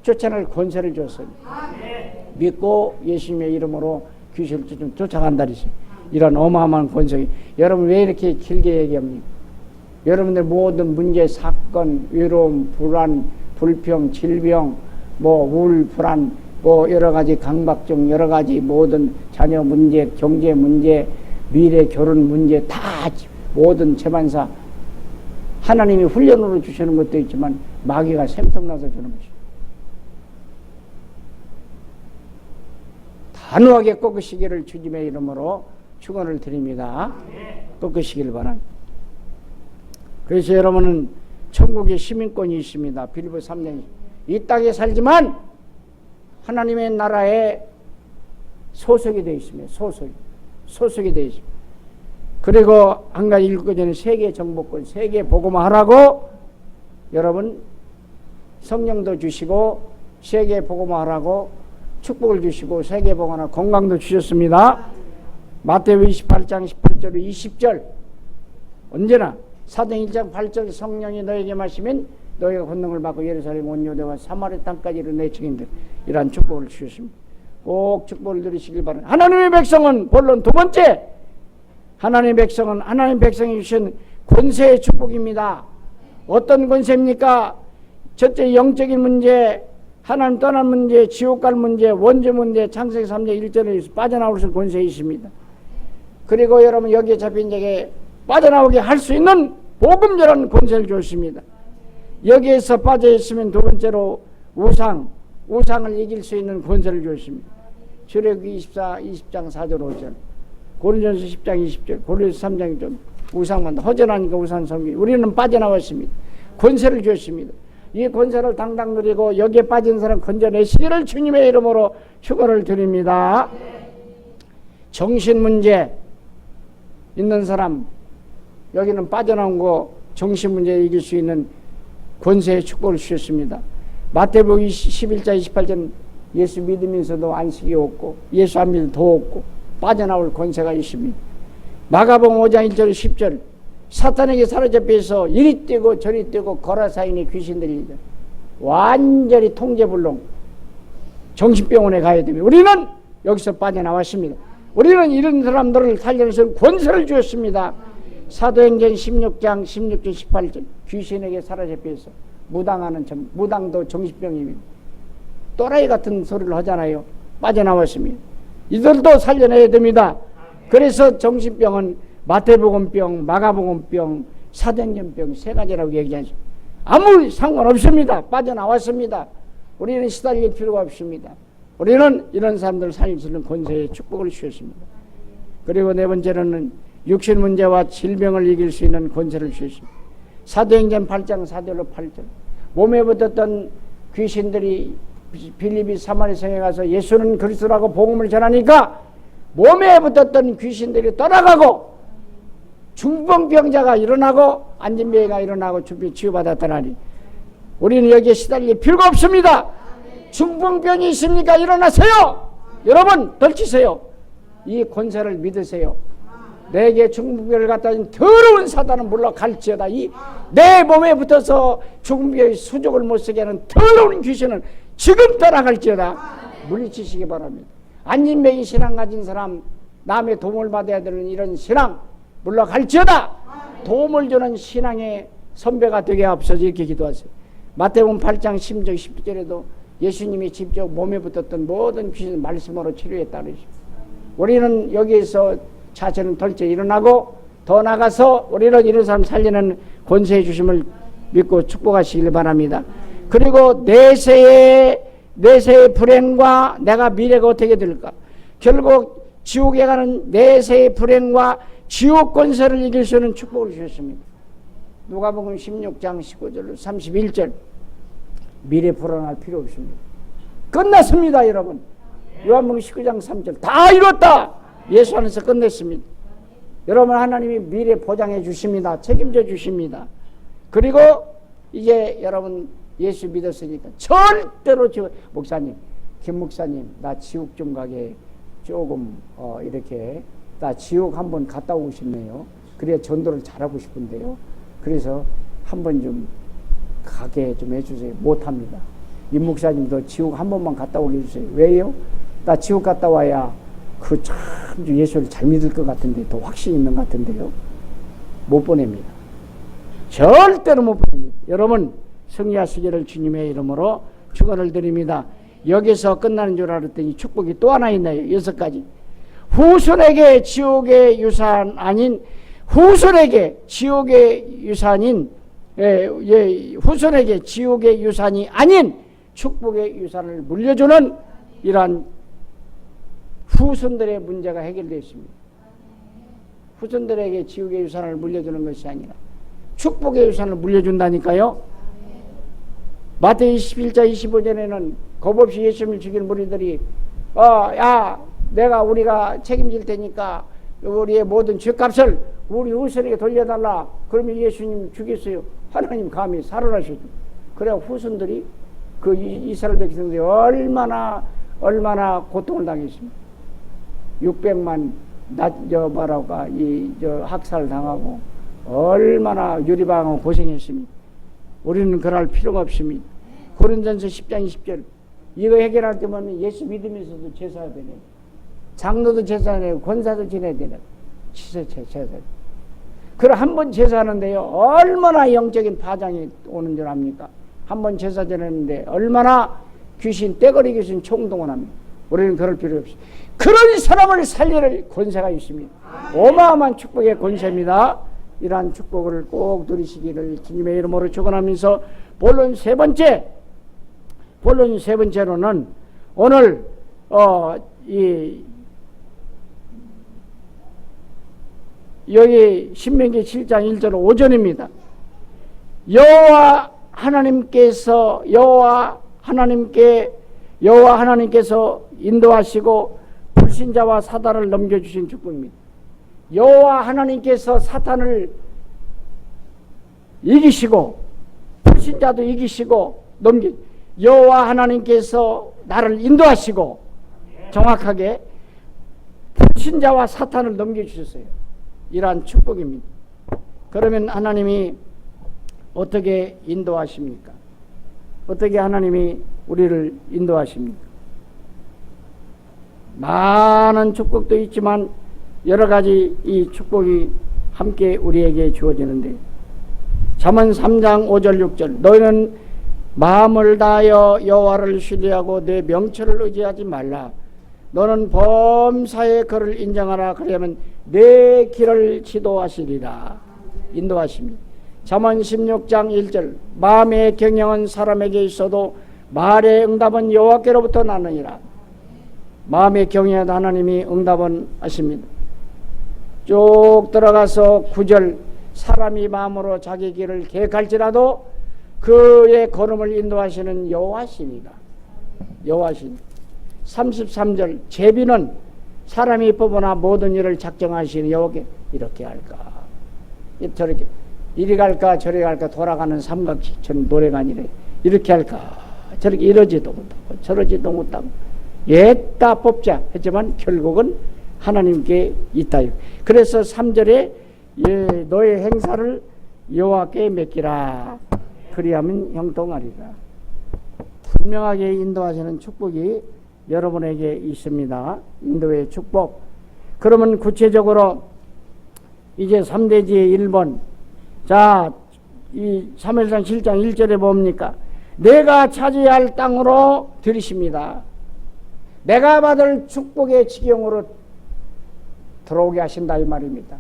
쫓아낼 권세를 줬습니다. 믿고 예수님의 이름으로 귀신을 쫓아간다 그러죠. 이런 어마어마한 권세가. 여러분 왜 이렇게 길게 얘기합니까? 여러분들 모든 문제, 사건, 외로움, 불안, 불평, 질병, 우울, 불안 뭐 여러 가지 강박증, 여러 가지 모든 자녀 문제, 경제 문제, 미래 결혼 문제 다 모든 재반사 하나님이 훈련으로 주시는 것도 있지만 마귀가 샘통나서 주는 것이죠. 단호하게 꺾으시기를 주님의 이름으로 축원을 드립니다. 꺾으시길 바랍니다. 그래서 여러분은 천국의 시민권이 있습니다. 빌립보 3장 이 땅에 살지만 하나님의 나라에 소속이 되어 있습니다. 소속이 되어 있습니다. 그리고 한 가지 읽기 전에 세계 정복권, 세계 복음화 하라고 여러분 성령도 주시고 세계 복음화 하라고 축복을 주시고 세계 복음화 건강도 주셨습니다. 마태복음 28장 18절 20절 언제나 사도행 1장 8절 성령이 너에게 마시면 너희가 권능을 받고 예루살렘 온 유대와 사마리아 땅까지를 내 증인들 이러한 축복을 주셨습니다. 꼭 축복을 들으시길 바랍니다. 하나님의 백성은 본론 두 번째 하나님의 백성은 하나님의 백성이 주신 권세의 축복입니다. 어떤 권세입니까? 첫째 영적인 문제, 하나님 떠난 문제, 지옥 갈 문제, 원죄 문제, 창세기 3장 1절에 빠져나올 수 있는 권세가 있습니다. 그리고 여러분 여기에 잡힌 자에게 빠져나오게 할 수 있는 복음이라는 권세를 줬습니다. 여기에서 빠져있으면 두 번째로 우상을 이길 수 있는 권세를 줬습니다. 출애굽기 20장 4절 5절 고린도전서 10장 20절 고린도전서 3장 2절 우상만 허전하니까 우상 섬기 우리는 빠져나왔습니다. 권세를 주었습니다. 이 권세를 당당 누리고 여기에 빠진 사람 건져내시기를 주님의 이름으로 축원을 드립니다. 정신 문제 있는 사람 여기는 빠져나온 거 정신 문제 이길 수 있는 권세의 축복을 주셨습니다. 마태복음 11장 28절 예수 믿으면서도 안식이 없고 예수 안 믿으면 더 없고 빠져나올 권세가 있습니다. 마가복음 5장 1절 10절 사탄에게 사로잡혀서 이리 뛰고 저리 뛰고 거라사인의 귀신 들리죠. 완전히 통제불능 정신병원에 가야 됩니다. 우리는 여기서 빠져나왔습니다. 우리는 이런 사람들을 살려내서 권세를 주었습니다. 사도행전 16장 16절 18절 귀신에게 사로잡혀서 무당도 정신병입니다. 또라이 같은 소리를 하잖아요. 빠져나왔습니다. 이들도 살려내야 됩니다. 그래서 정신병은 마태복음병, 마가복음병, 사도행전병 세 가지라고 얘기하죠. 아무 상관없습니다. 빠져나왔습니다. 우리는 시달릴 필요가 없습니다. 우리는 이런 사람들을 살릴 수 있는 권세의 축복을 주셨습니다. 그리고 네 번째로는 육신 문제와 질병을 이길 수 있는 권세를 주셨습니다. 사도행전 8장 4절로 8절 몸에 붙었던 귀신들이 빌립이 사마리 성에 가서 예수는 그리스도라고 복음을 전하니까 몸에 붙었던 귀신들이 떠나가고 중풍병자가 일어나고 안진병이가 일어나고 치유받았다니 우리는 여기에 시달릴 필요가 없습니다. 중풍병이 있습니까? 일어나세요. 여러분 덜치세요. 이 권세를 믿으세요. 내게 중풍병을 갖다 준 더러운 사단은 물러갈지어다. 이 내 몸에 붙어서 중풍병의 수족을 못쓰게 하는 더러운 귀신은 지금 떠나갈지어다. 물리치시기 바랍니다. 안진병이 신앙 가진 사람 남의 도움을 받아야 되는 이런 신앙 물러갈지어다. 도움을 주는 신앙의 선배가 되게 앞서서 이렇게 기도하세요. 마태복음 8장 10절 10절에도 예수님이 직접 몸에 붙었던 모든 귀신 말씀으로 치료했다 그러죠. 우리는 여기에서 자체는 덜째 일어나고 더 나가서 우리는 이런 사람 살리는 권세해 주심을 믿고 축복하시길 바랍니다. 그리고 내세의 불행과 내가 미래가 어떻게 될까? 결국 지옥에 가는 내세의 불행과 지옥 권세를 이길 수 있는 축복을 주셨습니다. 누가복음 16장 19절 31절 미래 불안할 필요 없습니다. 끝났습니다. 여러분 요한복음 19장 3절 다 이뤘다. 예수 안에서 끝냈습니다. 여러분 하나님이 미래 보장해 주십니다. 책임져 주십니다. 그리고 이제 여러분 예수 믿었으니까 절대로 목사님 김 목사님 나 지옥 좀 가게 조금 이렇게 나 지옥 한번 갔다 오고 싶네요. 그래야 전도를 잘하고 싶은데요. 그래서 한번 좀 가게 좀 해주세요. 못합니다. 임 목사님도 지옥 한 번만 갔다 오게 해주세요. 왜요? 나 지옥 갔다 와야 참 예수를 잘 믿을 것 같은데 더 확신이 있는 것 같은데요. 못 보냅니다. 절대로 못 보냅니다. 여러분 승리하시기를 주님의 이름으로 축원을 드립니다. 여기서 끝나는 줄 알았더니 축복이 또 하나 있네요. 6가지. 후손에게 지옥의 유산 아닌 후손에게 지옥의 유산인 후손에게 지옥의 유산이 아닌 축복의 유산을 물려주는 이러한 후손들의 문제가 해결되어 있습니다. 후손들에게 지옥의 유산을 물려주는 것이 아니라 축복의 유산을 물려준다니까요. 마태복음 21장 25절에는 겁없이 예수님을 죽인 무리들이 우리가 책임질 테니까 우리의 모든 죄값을 우리 후손에게 돌려달라. 그러면 예수님 죽였어요. 하나님 감히 살아나셨죠. 그래야 후손들이 그 이스라엘 백성들이 얼마나 고통을 당했습니다. 600만 학살 당하고 얼마나 유리방하고 고생했습니다. 우리는 그럴 필요가 없습니다. 고린도전서 10장 20절 이거 해결할 때면 예수 믿으면서도 제사해야 되네. 장로도 제사해야 되고 권사도 지내야 되네. 제사. 그럼 한 번 제사하는데요 얼마나 영적인 파장이 오는 줄 압니까? 한 번 제사 지내는데 얼마나 귀신 떼거리 귀신 총동원 합니다. 우리는 그럴 필요 없습니다. 그런 사람을 살릴 권세가 있습니다. 어마어마한 축복의 권세입니다. 이러한 축복을 꼭 누리시기를 주님의 이름으로 축원하면서 본론 세 번째로는 오늘 여기 신명기 7장 1절 5절입니다. 여호와 하나님께서 인도하시고 불신자와 사단을 넘겨주신 축복입니다. 여호와 하나님께서 사탄을 이기시고 불신자도 이기시고 여호와 하나님께서 나를 인도하시고 정확하게 불신자와 사탄을 넘겨주셨어요. 이러한 축복입니다. 그러면 하나님이 어떻게 인도하십니까? 어떻게 하나님이 우리를 인도하십니까? 많은 축복도 있지만 여러 가지 이 축복이 함께 우리에게 주어지는데 잠언 3장 5절 6절 너희는 마음을 다하여 여호와를 신뢰하고 내 명철을 의지하지 말라. 너는 범사의 그를 인정하라. 그러면 내 길을 지도하시리라. 인도하십니다. 잠언 16장 1절 마음의 경영은 사람에게 있어도 말의 응답은 여호와께로부터 나느니라. 마음의 경영에도 하나님이 응답은 하십니다. 쭉 들어가서 9절 사람이 마음으로 자기 길을 계획할지라도 그의 걸음을 인도하시는 여호와시니라. 여호와시니 33절 제비는 사람이 뽑으나 모든 일을 작정하시는 여호와께 이렇게 할까 저렇게 이리 갈까 저리 갈까 돌아가는 삼각지처럼 노래가 아니래. 이렇게 할까 저렇게 이러지도 못하고 저러지도 못하고 옛다 뽑자 했지만 결국은 하나님께 있다. 그래서 3절에 너의 행사를 여호와께 맡기라. 그리하면 형통하리라. 분명하게 인도하시는 축복이 여러분에게 있습니다. 인도의 축복. 그러면 구체적으로 이제 3대지의 1번 자, 이 사무엘상 7장 1절에 뭡니까? 내가 차지할 땅으로 들이십니다. 내가 받을 축복의 지경으로 들어오게 하신다 이 말입니다.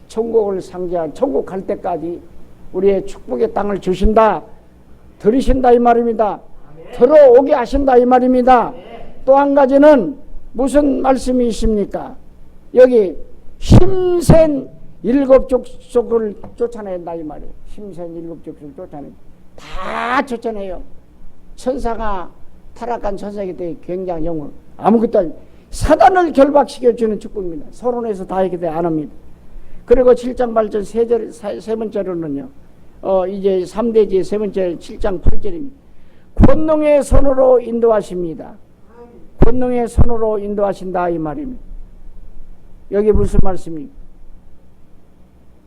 천국을 상징한 천국 갈 때까지 우리의 축복의 땅을 주신다, 들이신다 이 말입니다. 들어오게 하신다 이 말입니다. 또 한 가지는 무슨 말씀이 있습니까? 여기 힘센 7족속을 쫓아낸다 이 말이에요. 힘센 7족속을 쫓아내요. 다 쫓아내요. 천사가 타락한 천사이기 때문에 굉장히 영웅 아무것도 아니에요. 사단을 결박시켜주는 축복입니다. 서론에서 다 이렇게 안 합니다. 그리고 7장 8절 세 번째로는요. 이제 3대지의 세 번째 7장 8절입니다. 권능의 손으로 인도하십니다. 권능의 손으로 인도하신다 이 말입니다. 여기 무슨 말씀입니까?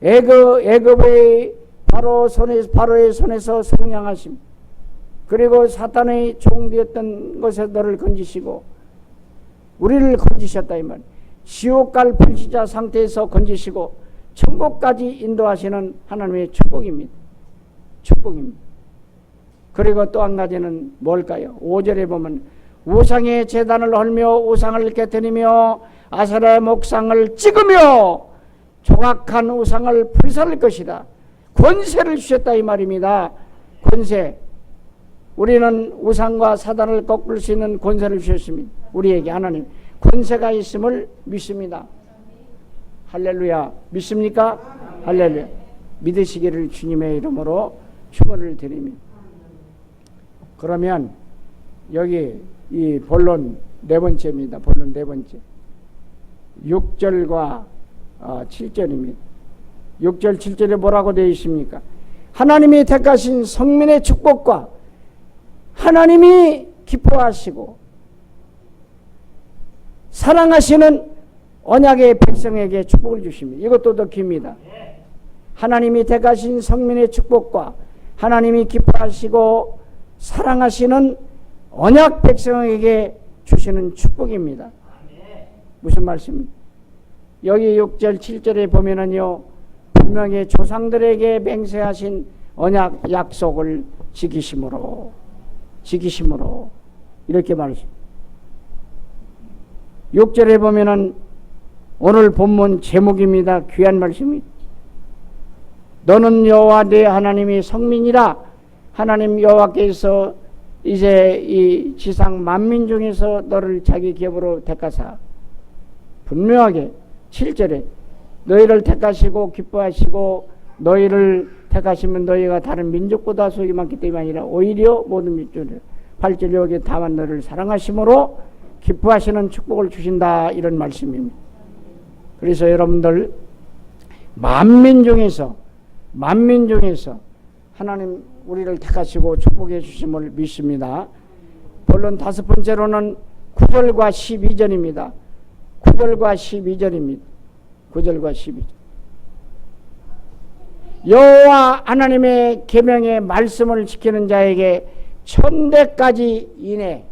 애굽의 바로의 손에서 성량하심 그리고 사탄의 종되었던 것에 너를 건지시고 우리를 건지셨다 이 말. 지옥 갈 불신자 상태에서 건지시고 천국까지 인도하시는 하나님의 축복입니다. 축복입니다. 그리고 또 한 가지는 뭘까요? 5절에 보면 우상의 제단을 헐며 우상을 깨뜨리며 아세라의 목상을 찍으며 조각한 우상을 불살릴 것이다. 권세를 주셨다 이 말입니다. 권세. 우리는 우상과 사단을 꺾을 수 있는 권세를 주셨습니다. 우리에게 하나님 권세가 있음을 믿습니다. 할렐루야. 믿습니까? 할렐루야. 믿으시기를 주님의 이름으로 축원을 드립니다. 그러면 여기 이 본론 네 번째입니다. 본론 네 번째. 6절과 7절입니다. 6절 7절에 뭐라고 되어 있습니까? 하나님이 택하신 성민의 축복과 하나님이 기뻐하시고 사랑하시는 언약의 백성에게 축복을 주십니다. 이것도 더 깁니다. 하나님이 택하신 성민의 축복과 하나님이 기뻐하시고 사랑하시는 언약 백성에게 주시는 축복입니다. 무슨 말씀입니까? 여기 6절 7절에 보면은요, 분명히 조상들에게 맹세하신 언약 약속을 지키심으로 이렇게 말했습니다. 6절에 보면은 오늘 본문 제목입니다. 귀한 말씀이 너는 여호와 네 하나님이 성민이라. 하나님 여호와께서 이제 이 지상 만민 중에서 너를 자기 기업으로 택하사 분명하게 7절에 너희를 택하시고 기뻐하시고 너희를 택하시면 너희가 다른 민족보다 소유가 많기 때문이 아니라 오히려 모든 민족을 8절 여기 다만 너를 사랑하심으로 기뻐하시는 축복을 주신다 이런 말씀입니다. 그래서 여러분들 만민 중에서 하나님 우리를 택하시고 축복해 주심을 믿습니다. 본론 다섯 번째로는 9절과 12절입니다. 9절과 12절입니다. 9절과 12절. 여호와 하나님의 계명의 말씀을 지키는 자에게 1000대까지 이내,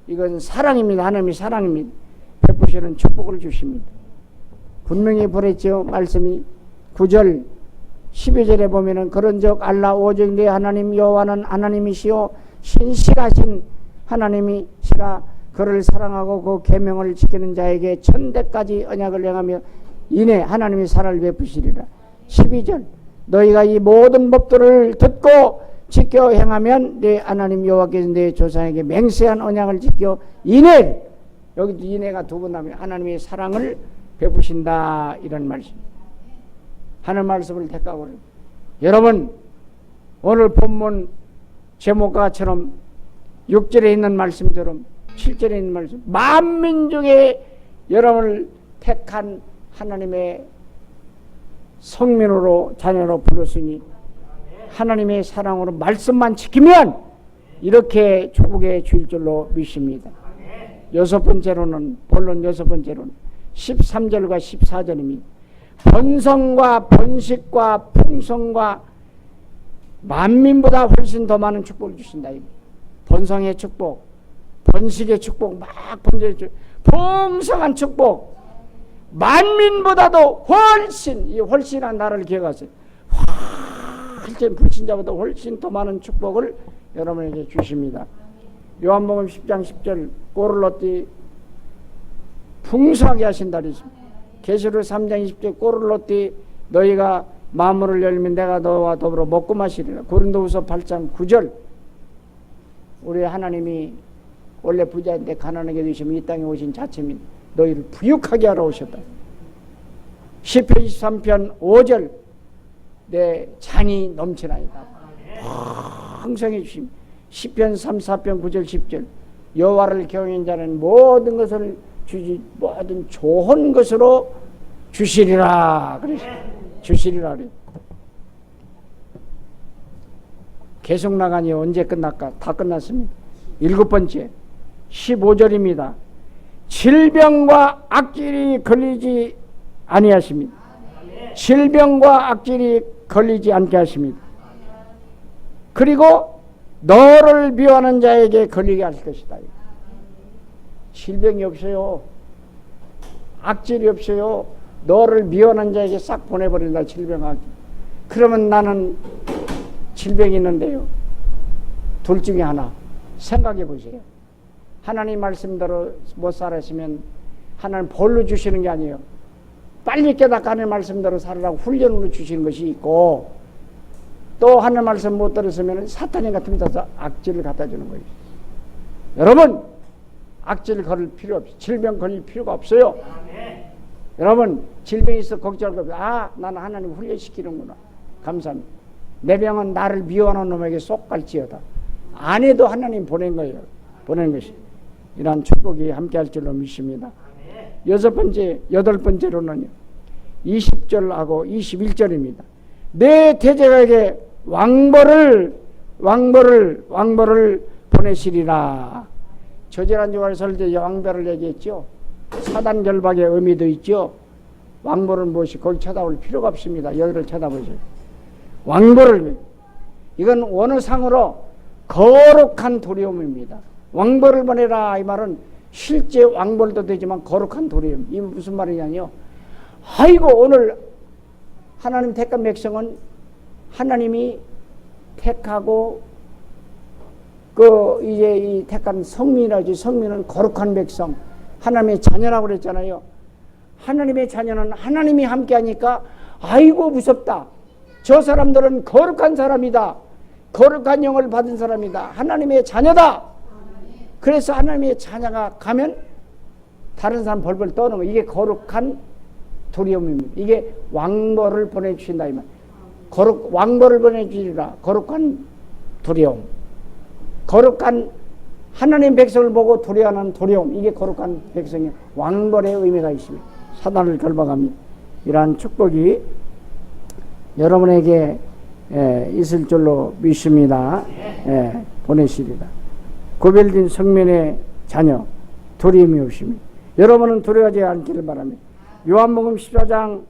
이건 사랑입니다. 하나님의 사랑입니다. 베푸시는 축복을 주십니다. 분명히 보냈죠. 말씀이 9절 12절에 보면은 그런즉 알라 오직 네 하나님 여호와는 하나님이시요 신실하신 하나님이시라. 그를 사랑하고 그 계명을 지키는 자에게 1000대까지 언약을 행하며 이내 하나님이 사랑을 베푸시리라. 12절 너희가 이 모든 법도를 듣고 지켜 행하면 네 하나님 여호와께서 네 조상에게 맹세한 언약을 지켜 이내, 여기도 이내가 두 번 나오면 하나님의 사랑을 베푸신다 이런 말씀. 하는 말씀을 택하고 여러분 오늘 본문 제목과처럼 6절에 있는 말씀처럼 7절에 있는 말씀 만민 중에 여러분을 택한 하나님의 성민으로 자녀로 불렀으니 하나님의 사랑으로 말씀만 지키면 이렇게 축복해 주일 줄로 믿습니다. 여섯 번째로는 본론 여섯 번째로는 13절과 14절입니다. 번성과 번식과 풍성과 만민보다 훨씬 더 많은 축복을 주신다. 번성의 축복, 번식의 축복, 막 번성의 축복, 풍성한 축복, 만민보다도 훨씬, 이 훨씬한 나를 기억하세요. 훨씬 불신자보다 훨씬 더 많은 축복을 여러분에게 주십니다. 요한복음 10장 10절 꼴을 얻디 풍성하게 하신다 그랬습니다. 계시록 3장 20절 꼴을 얻디 너희가 마음을 열면 내가 너와 더불어 먹고 마시리라. 고린도후서 8장 9절 우리 하나님이 원래 부자인데 가난하게 되시면 이 땅에 오신 자체입니다. 너희를 부유하게 하러 오셨다. 시편 23편 5절 내 잔이 넘치나이다. 풍성해 주심. 시편 34편 9절 10절 여호와를 경외하는 자는 모든 것을 주지 모든 좋은 것으로 주시리라. 그래서 주시리라 그래. 계속 나가니 언제 끝날까? 다 끝났습니다. 7번째 15절입니다. 질병과 악질이 걸리지 아니하십니다. 질병과 악질이 걸리지 않게 하십니다. 그리고 너를 미워하는 자에게 걸리게 할 것이다. 질병이 없어요. 악질이 없어요. 너를 미워하는 자에게 싹 보내버린다. 질병 악질. 그러면 나는 질병이 있는데요. 둘 중에 하나 생각해 보세요. 하나님 말씀대로 못 살았으면 하나님 벌로 주시는 게 아니에요. 빨리 깨닫고 하나님 말씀대로 살으라고 훈련으로 주시는 것이 있고, 또 하나님 말씀 못 들었으면 사탄이 같은 데서 악질을 갖다 주는 거예요. 여러분, 악질 걸을 필요 없어요. 질병 걸릴 필요가 없어요. 여러분, 질병이 있어 걱정할 거 없어요. 아, 나는 하나님 훈련시키는구나. 감사합니다. 내 병은 나를 미워하는 놈에게 쏙 갈지어다. 안 해도 하나님 보낸 거예요. 보낸 것이. 이러한 축복이 함께 할 줄로 믿습니다. 여덟 번째로는요, 20절하고 21절입니다. 내 대적에게 왕벌을 보내시리라. 저지난 주간 설때 왕벌을 얘기했죠. 사단 결박의 의미도 있죠. 왕벌은 무엇이 거기 쳐다볼 필요가 없습니다. 여기를 쳐다보세요. 왕벌을, 이건 원어상으로 거룩한 두려움입니다. 왕벌을 보내라 이 말은 실제 왕벌도 되지만 거룩한 두려움. 이 무슨 말이냐요? 아이고, 오늘 하나님 택한 백성은 하나님이 택하고 이제 이 택한 성민이라지. 성민은 거룩한 백성, 하나님의 자녀라고 그랬잖아요. 하나님의 자녀는 하나님이 함께하니까 아이고 무섭다. 저 사람들은 거룩한 사람이다. 거룩한 영을 받은 사람이다. 하나님의 자녀다. 그래서 하나님의 자녀가 가면 다른 사람 벌벌 떠는 거. 이게 거룩한 두려움입니다. 이게 왕벌을 보내주신다 이 말. 왕벌을 보내주리라. 거룩한 두려움. 거룩한 하나님 백성을 보고 두려워하는 두려움. 이게 거룩한 백성의 왕벌의 의미가 있습니다. 사단을 결박합니다. 이러한 축복이 여러분에게 있을 줄로 믿습니다. 보내시리라. 구별된 성민의 자녀, 두려움이 없습니다. 여러분은 두려워하지 않기를 바랍니다. 요한복음 14장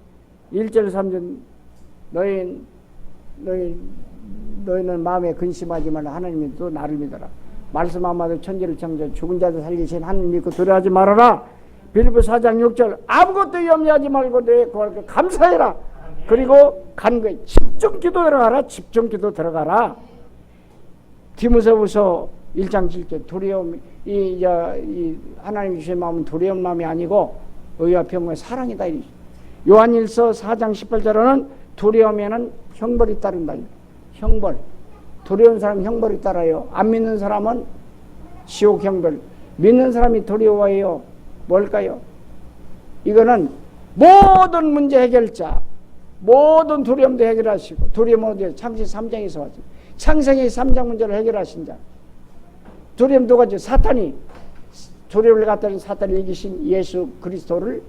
1절 3절 너희는 마음에 근심하지 말라. 하나님이 또 나를 믿어라. 말씀 한마디로 천지를 창조 죽은 자들 살리신 하나님 믿고 두려워하지 말아라. 빌립보 4장 6절 아무것도 염려하지 말고 내 구할 것 감사해라. 그리고 간 거에 집중기도 들어가라. 집중기도 들어가라. 디모데후서 1장 7절 두려움, 이 하나님 주신 마음은 두려운 마음이 아니고 의와 평강의 사랑이다. 요한일서 4장 18절에는 두려움에는 형벌이 따른다. 형벌. 두려운 사람은 형벌이 따라요. 안 믿는 사람은 지옥 형벌. 믿는 사람이 두려워해요. 뭘까요? 이거는 모든 문제 해결자, 모든 두려움도 해결하시고, 두려움 어디에? 창세기 3장에서 왔죠. 창세기 3장 문제를 해결하신 자. 두려움 두 가지. 사탄이, 두려움을 갖다는 사탄을 이기신 예수 그리스도를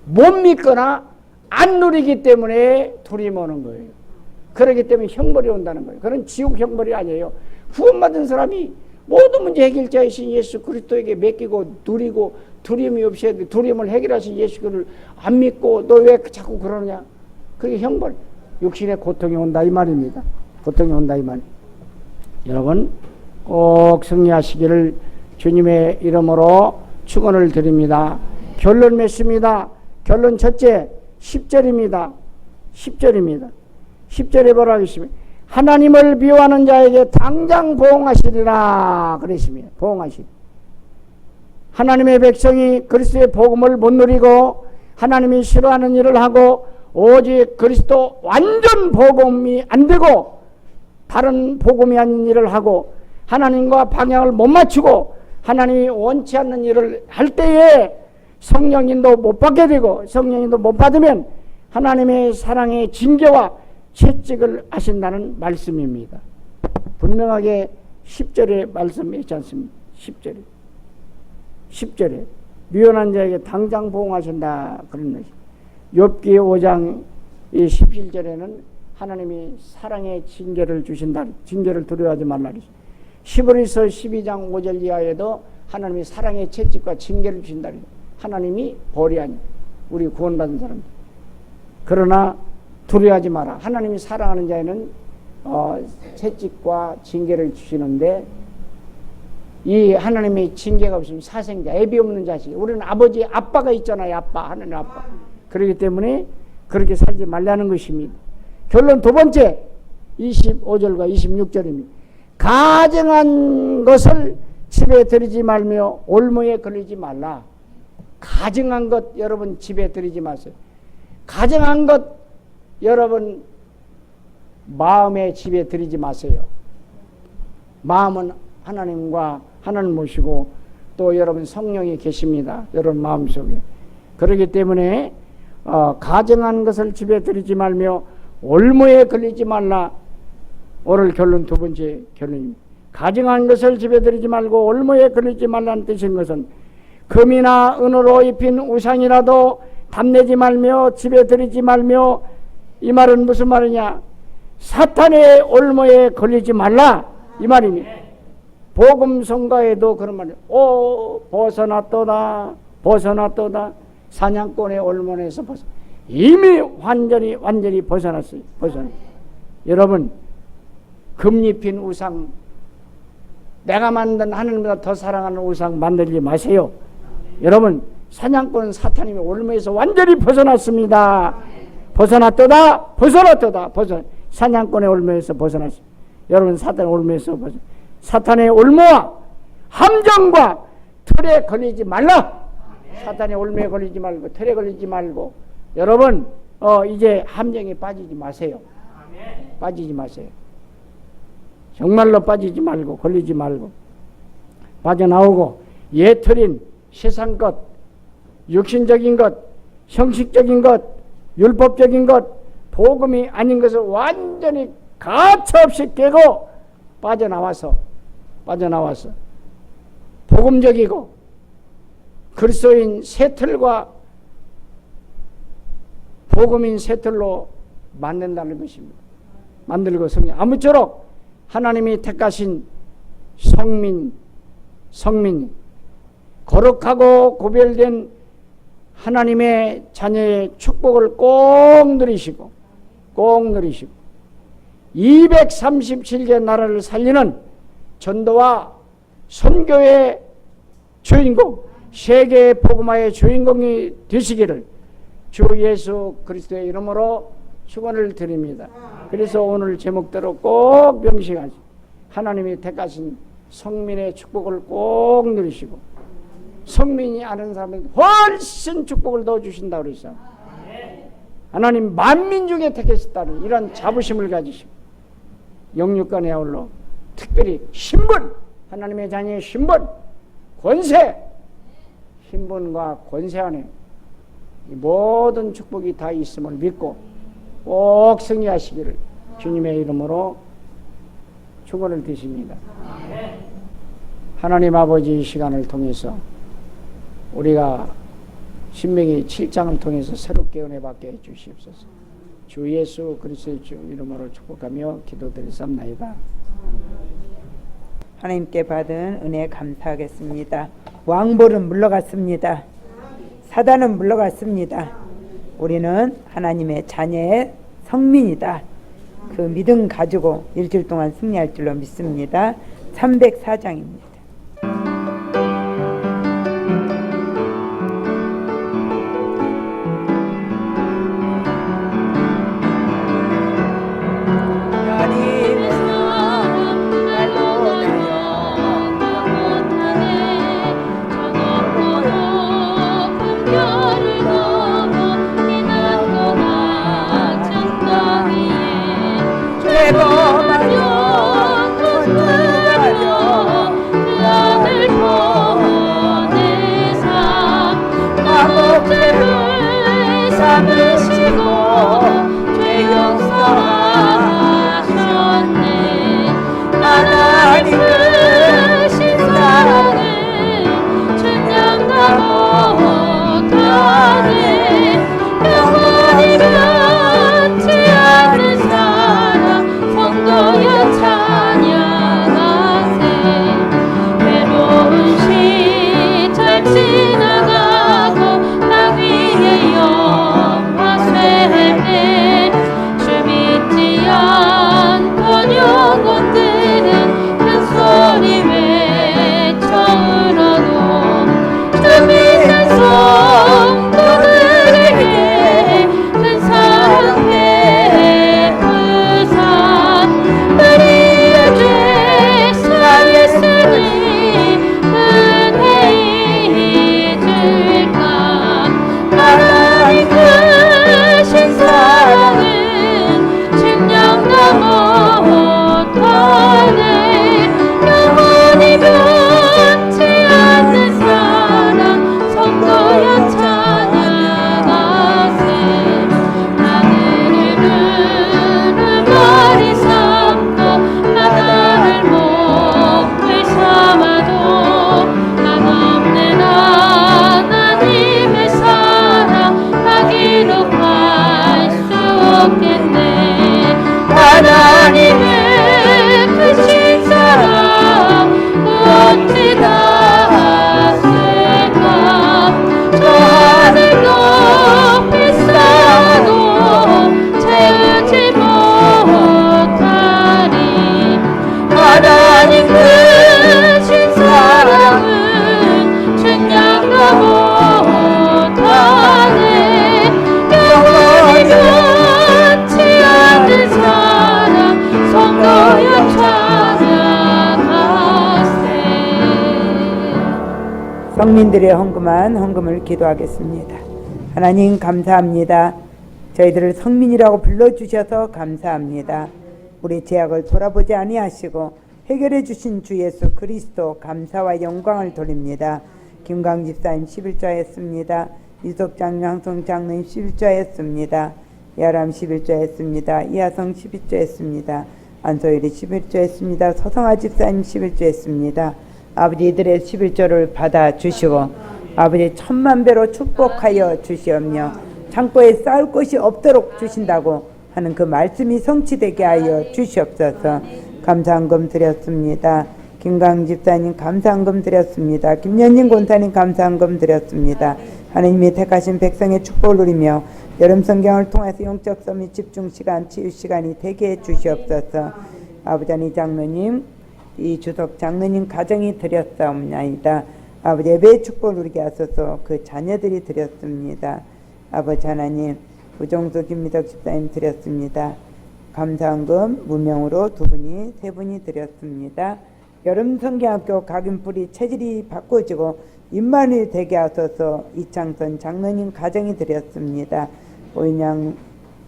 못 믿거나 안 누리기 때문에 두려움이 오는 거예요. 그렇기 때문에 형벌이 온다는 거예요. 그건 지옥 형벌이 아니에요. 구원받은 사람이 모든 문제 해결자이신 예수 그리스도에게 맡기고 누리고 두려움이 없이 두려움을 해결하신 예수를 안 믿고 너 왜 자꾸 그러느냐. 그게 형벌. 육신의 고통이 온다 이 말입니다. 고통이 온다 이 말. 여러분 꼭 승리하시기를 주님의 이름으로 축원을 드립니다. 결론 맺습니다. 결론 첫째 10절입니다. 10절입니다. 10절에 뭐라 하겠습니까? 하나님을 미워하는 자에게 당장 보응하시리라 그랬습니다. 보응하시리. 하나님의 백성이 그리스도의 복음을 못 누리고 하나님이 싫어하는 일을 하고 오직 그리스도 완전 복음이 안 되고 다른 복음이 아닌 일을 하고 하나님과 방향을 못 맞추고 하나님이 원치 않는 일을 할 때에 성령인도 못 받게 되고 성령인도 못 받으면 하나님의 사랑의 징계와 채찍을 하신다는 말씀입니다. 분명하게 10절에 말씀했지 않습니까? 10절에 미워한 자에게 당장 보응하신다 그런 것이. 욥기 5장 17절에는 하나님이 사랑의 징계를 주신다. 징계를 두려워하지 말라. 히브리서 12장 5절 이하에도 하나님이 사랑의 채찍과 징계를 주신다. 하나님이 벌이 아니야. 우리 구원받은 사람들. 그러나 두려워하지 마라. 하나님이 사랑하는 자에는 채찍과 징계를 주시는데 이 하나님의 징계가 없으면 사생자, 애비 없는 자식. 우리는 아버지, 아빠가 있잖아요. 아빠, 하나님 아빠. 그렇기 때문에 그렇게 살지 말라는 것입니다. 결론 두 번째 25절과 26절입니다. 가증한 것을 집에 들이지 말며 올무에 걸리지 말라. 가증한 것 여러분 집에 들이지 마세요. 가증한 것 여러분 마음의 집에 들이지 마세요. 마음은 하나님과 하나님 모시고 또 여러분 성령이 계십니다. 여러분 마음속에. 그렇기 때문에 가증한 것을 집에 들이지 말며 올무에 걸리지 말라. 오늘 결론 두 번째 결론입니다. 가증한 것을 집에 들이지 말고 올무에 걸리지 말라는 뜻인 것은 금이나 은으로 입힌 우상이라도 탐내지 말며 집에 들이지 말며, 이 말은 무슨 말이냐? 사탄의 올무에 걸리지 말라 이 말입니다. 복음 성가에도 그런 말이에요. 오 벗어났도다 벗어났도다. 사냥꾼의 올무에서 벗어 이미 완전히 벗어났어요. 여러분 금 입힌 우상, 내가 만든 하나님보다 더 사랑하는 우상 만들지 마세요. 여러분 사냥꾼은 사탄님의 올무에서 완전히 벗어났습니다. 벗어났도다 사냥꾼의 올무에서 벗어났습니다. 여러분 사탄의 올무에서 사탄의 올무와 함정과 틀에 걸리지 말라. 사탄의 올무에 걸리지 말고 틀에 걸리지 말고 여러분 이제 함정에 빠지지 마세요. 빠지지 마세요. 정말로 빠지지 말고 걸리지 말고 빠져나오고 예틀인 세상 것, 육신적인 것, 형식적인 것, 율법적인 것, 복음이 아닌 것을 완전히 가차없이 깨고 빠져나와서 복음적이고 그리스도인 새 틀과 복음인 새 틀로 만든다는 것입니다. 만들고 성령 아무쪼록 하나님이 택하신 성민 거룩하고 구별된 하나님의 자녀의 축복을 꼭 누리시고 237개 나라를 살리는 전도와 선교의 주인공, 세계 복음화의 주인공이 되시기를 주 예수 그리스도의 이름으로 축원을 드립니다. 그래서 오늘 제목대로 꼭 명심하시고 하나님이 택하신 성민의 축복을 꼭 누리시고, 성민이 아는 사람은 훨씬 축복을 더 주신다고 그랬어요. 하나님 만민 중에 택하셨다는 이런 자부심을 가지시고 영육간에 아울러 특별히 신분, 하나님의 자녀의 신분, 권세, 신분과 권세 안에 이 모든 축복이 다 있음을 믿고 꼭 승리하시기를 주님의 이름으로 축원을 드립니다. 하나님 아버지 이 시간을 통해서 우리가 신명기 7장을 통해서 새롭게 은혜 받게 해 주시옵소서. 주 예수 그리스도의 주 이름으로 축복하며 기도드리옵나이다. 하나님께 받은 은혜 감사하겠습니다. 왕볼은 물러갔습니다. 사단은 물러갔습니다. 우리는 하나님의 자녀의 성민이다. 그 믿음 가지고 일주일 동안 승리할 줄로 믿습니다. 304장입니다. 성민들의 헌금한 헌금을 기도하겠습니다. 하나님 감사합니다. 저희들을 성민이라고 불러주셔서 감사합니다. 우리 죄악을 돌아보지 아니하시고 해결해 주신 주 예수 그리스도 감사와 영광을 돌립니다. 김광 집사님 11조 했습니다. 이석 장로 항성 장로님 11조 했습니다. 야람 11조 했습니다. 이하성 11조 했습니다. 안소율이 11조 했습니다. 서성아 집사님 11조 했습니다. 아버지 이들의 11조를 받아주시고 아버지 천만배로 축복하여 주시오며 창고에 쌓을 것이 없도록 주신다고 하는 그 말씀이 성취되게 하여 주시옵소서. 감사한금 드렸습니다. 김강 집사님 감사한금 드렸습니다. 김연진 권사님 감사한금 드렸습니다. 하나님이 택하신 백성의 축복을 누리며 여름 성경을 통해서 영적 서밋 집중 시간, 치유 시간이 되게 해 주시옵소서. 아버지 이 장로님, 이 주석 장로님 가정이 드렸사옵나이다. 아버지 예배의 축복을 누리게 하소서. 그 자녀들이 드렸습니다. 아버지 하나님, 우정수 김미덕 집사님 드렸습니다. 감사한금 무명으로 2분이 3분이 드렸습니다. 여름 성경학교 각인풀이 체질이 바꿔지고 입만이 되게 하소서. 이창선 장로님 가정이 드렸습니다. 오인양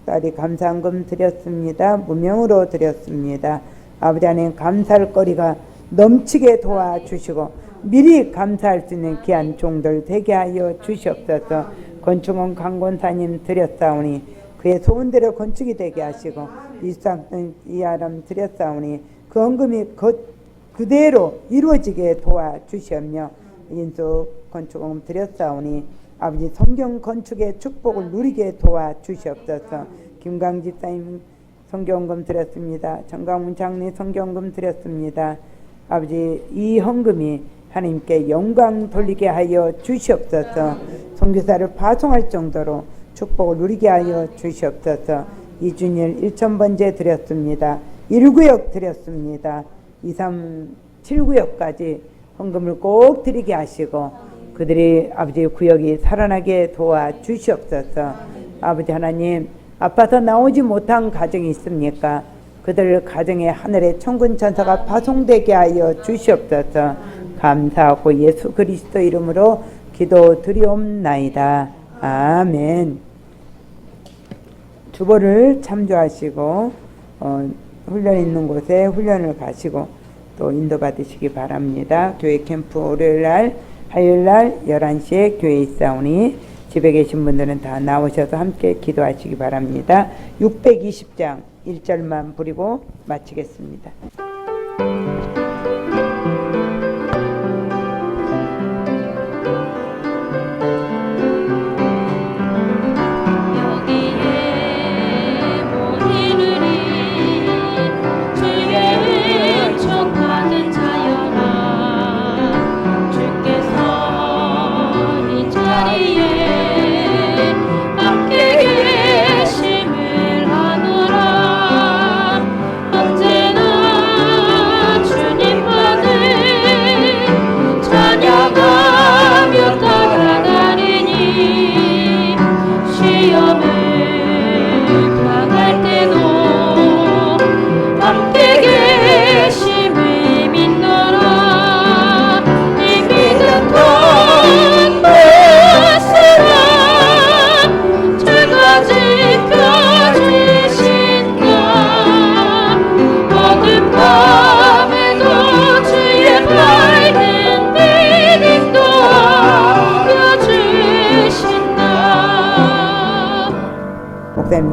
딸이 감사한금 드렸습니다. 무명으로 드렸습니다. 아버지 하나님 감사할 거리가 넘치게 도와주시고 미리 감사할 수 있는 귀한 종들 되게 하여 주시옵소서. 건축원 강권사님 드렸사오니 그의 소원대로 건축이 되게 하시고 이상은 이하람 드렸사오니 그 헌금이 그대로 이루어지게 도와주시며 인수 건축원 드렸사오니 아버지 성경 건축의 축복을 누리게 도와주시옵소서. 김강 집사님 성경금 드렸습니다. 정강문 장례 성경금 드렸습니다. 아버지 이 헌금이 하나님께 영광 돌리게 하여 주시옵소서. 선교사를 파송할 정도로 축복을 누리게 하여 주시옵소서. 이준일 1,000번째 드렸습니다. 1구역 드렸습니다. 237구역까지 헌금을 꼭 드리게 하시고 그들이 아버지 구역이 살아나게 도와주시옵소서. 아버지 하나님, 아파서 나오지 못한 가정이 있습니까? 그들 가정에 하늘의 천군 천사가 파송되게 하여 주시옵소서. 감사하고 예수 그리스도 이름으로 기도드리옵나이다. 아멘. 주보를 참조하시고 훈련 있는 곳에 훈련을 가시고 또 인도받으시기 바랍니다. 교회 캠프 월요일날 화요일날 11시에 교회에 있사오니 집에 계신 분들은 다 나오셔서 함께 기도하시기 바랍니다. 620장 1절만 부리고 마치겠습니다.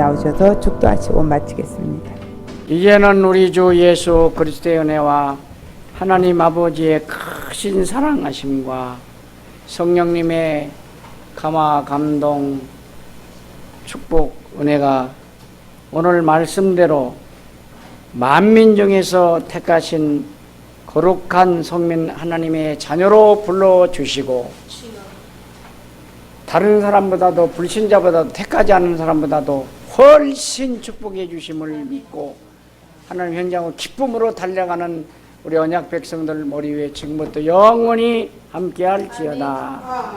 나오셔서 축도하시고 마치겠습니다. 이제는 우리 주 예수 그리스도의 은혜와 하나님 아버지의 크신 사랑하심과 성령님의 감화 감동 축복 은혜가 오늘 말씀대로 만민 중에서 택하신 거룩한 성민 하나님의 자녀로 불러주시고 다른 사람보다도 불신자보다도 택하지 않은 사람보다도 훨씬 축복해 주심을 믿고 하나님 현장을 기쁨으로 달려가는 우리 언약 백성들 머리 위에 지금부터 영원히 함께할지어다.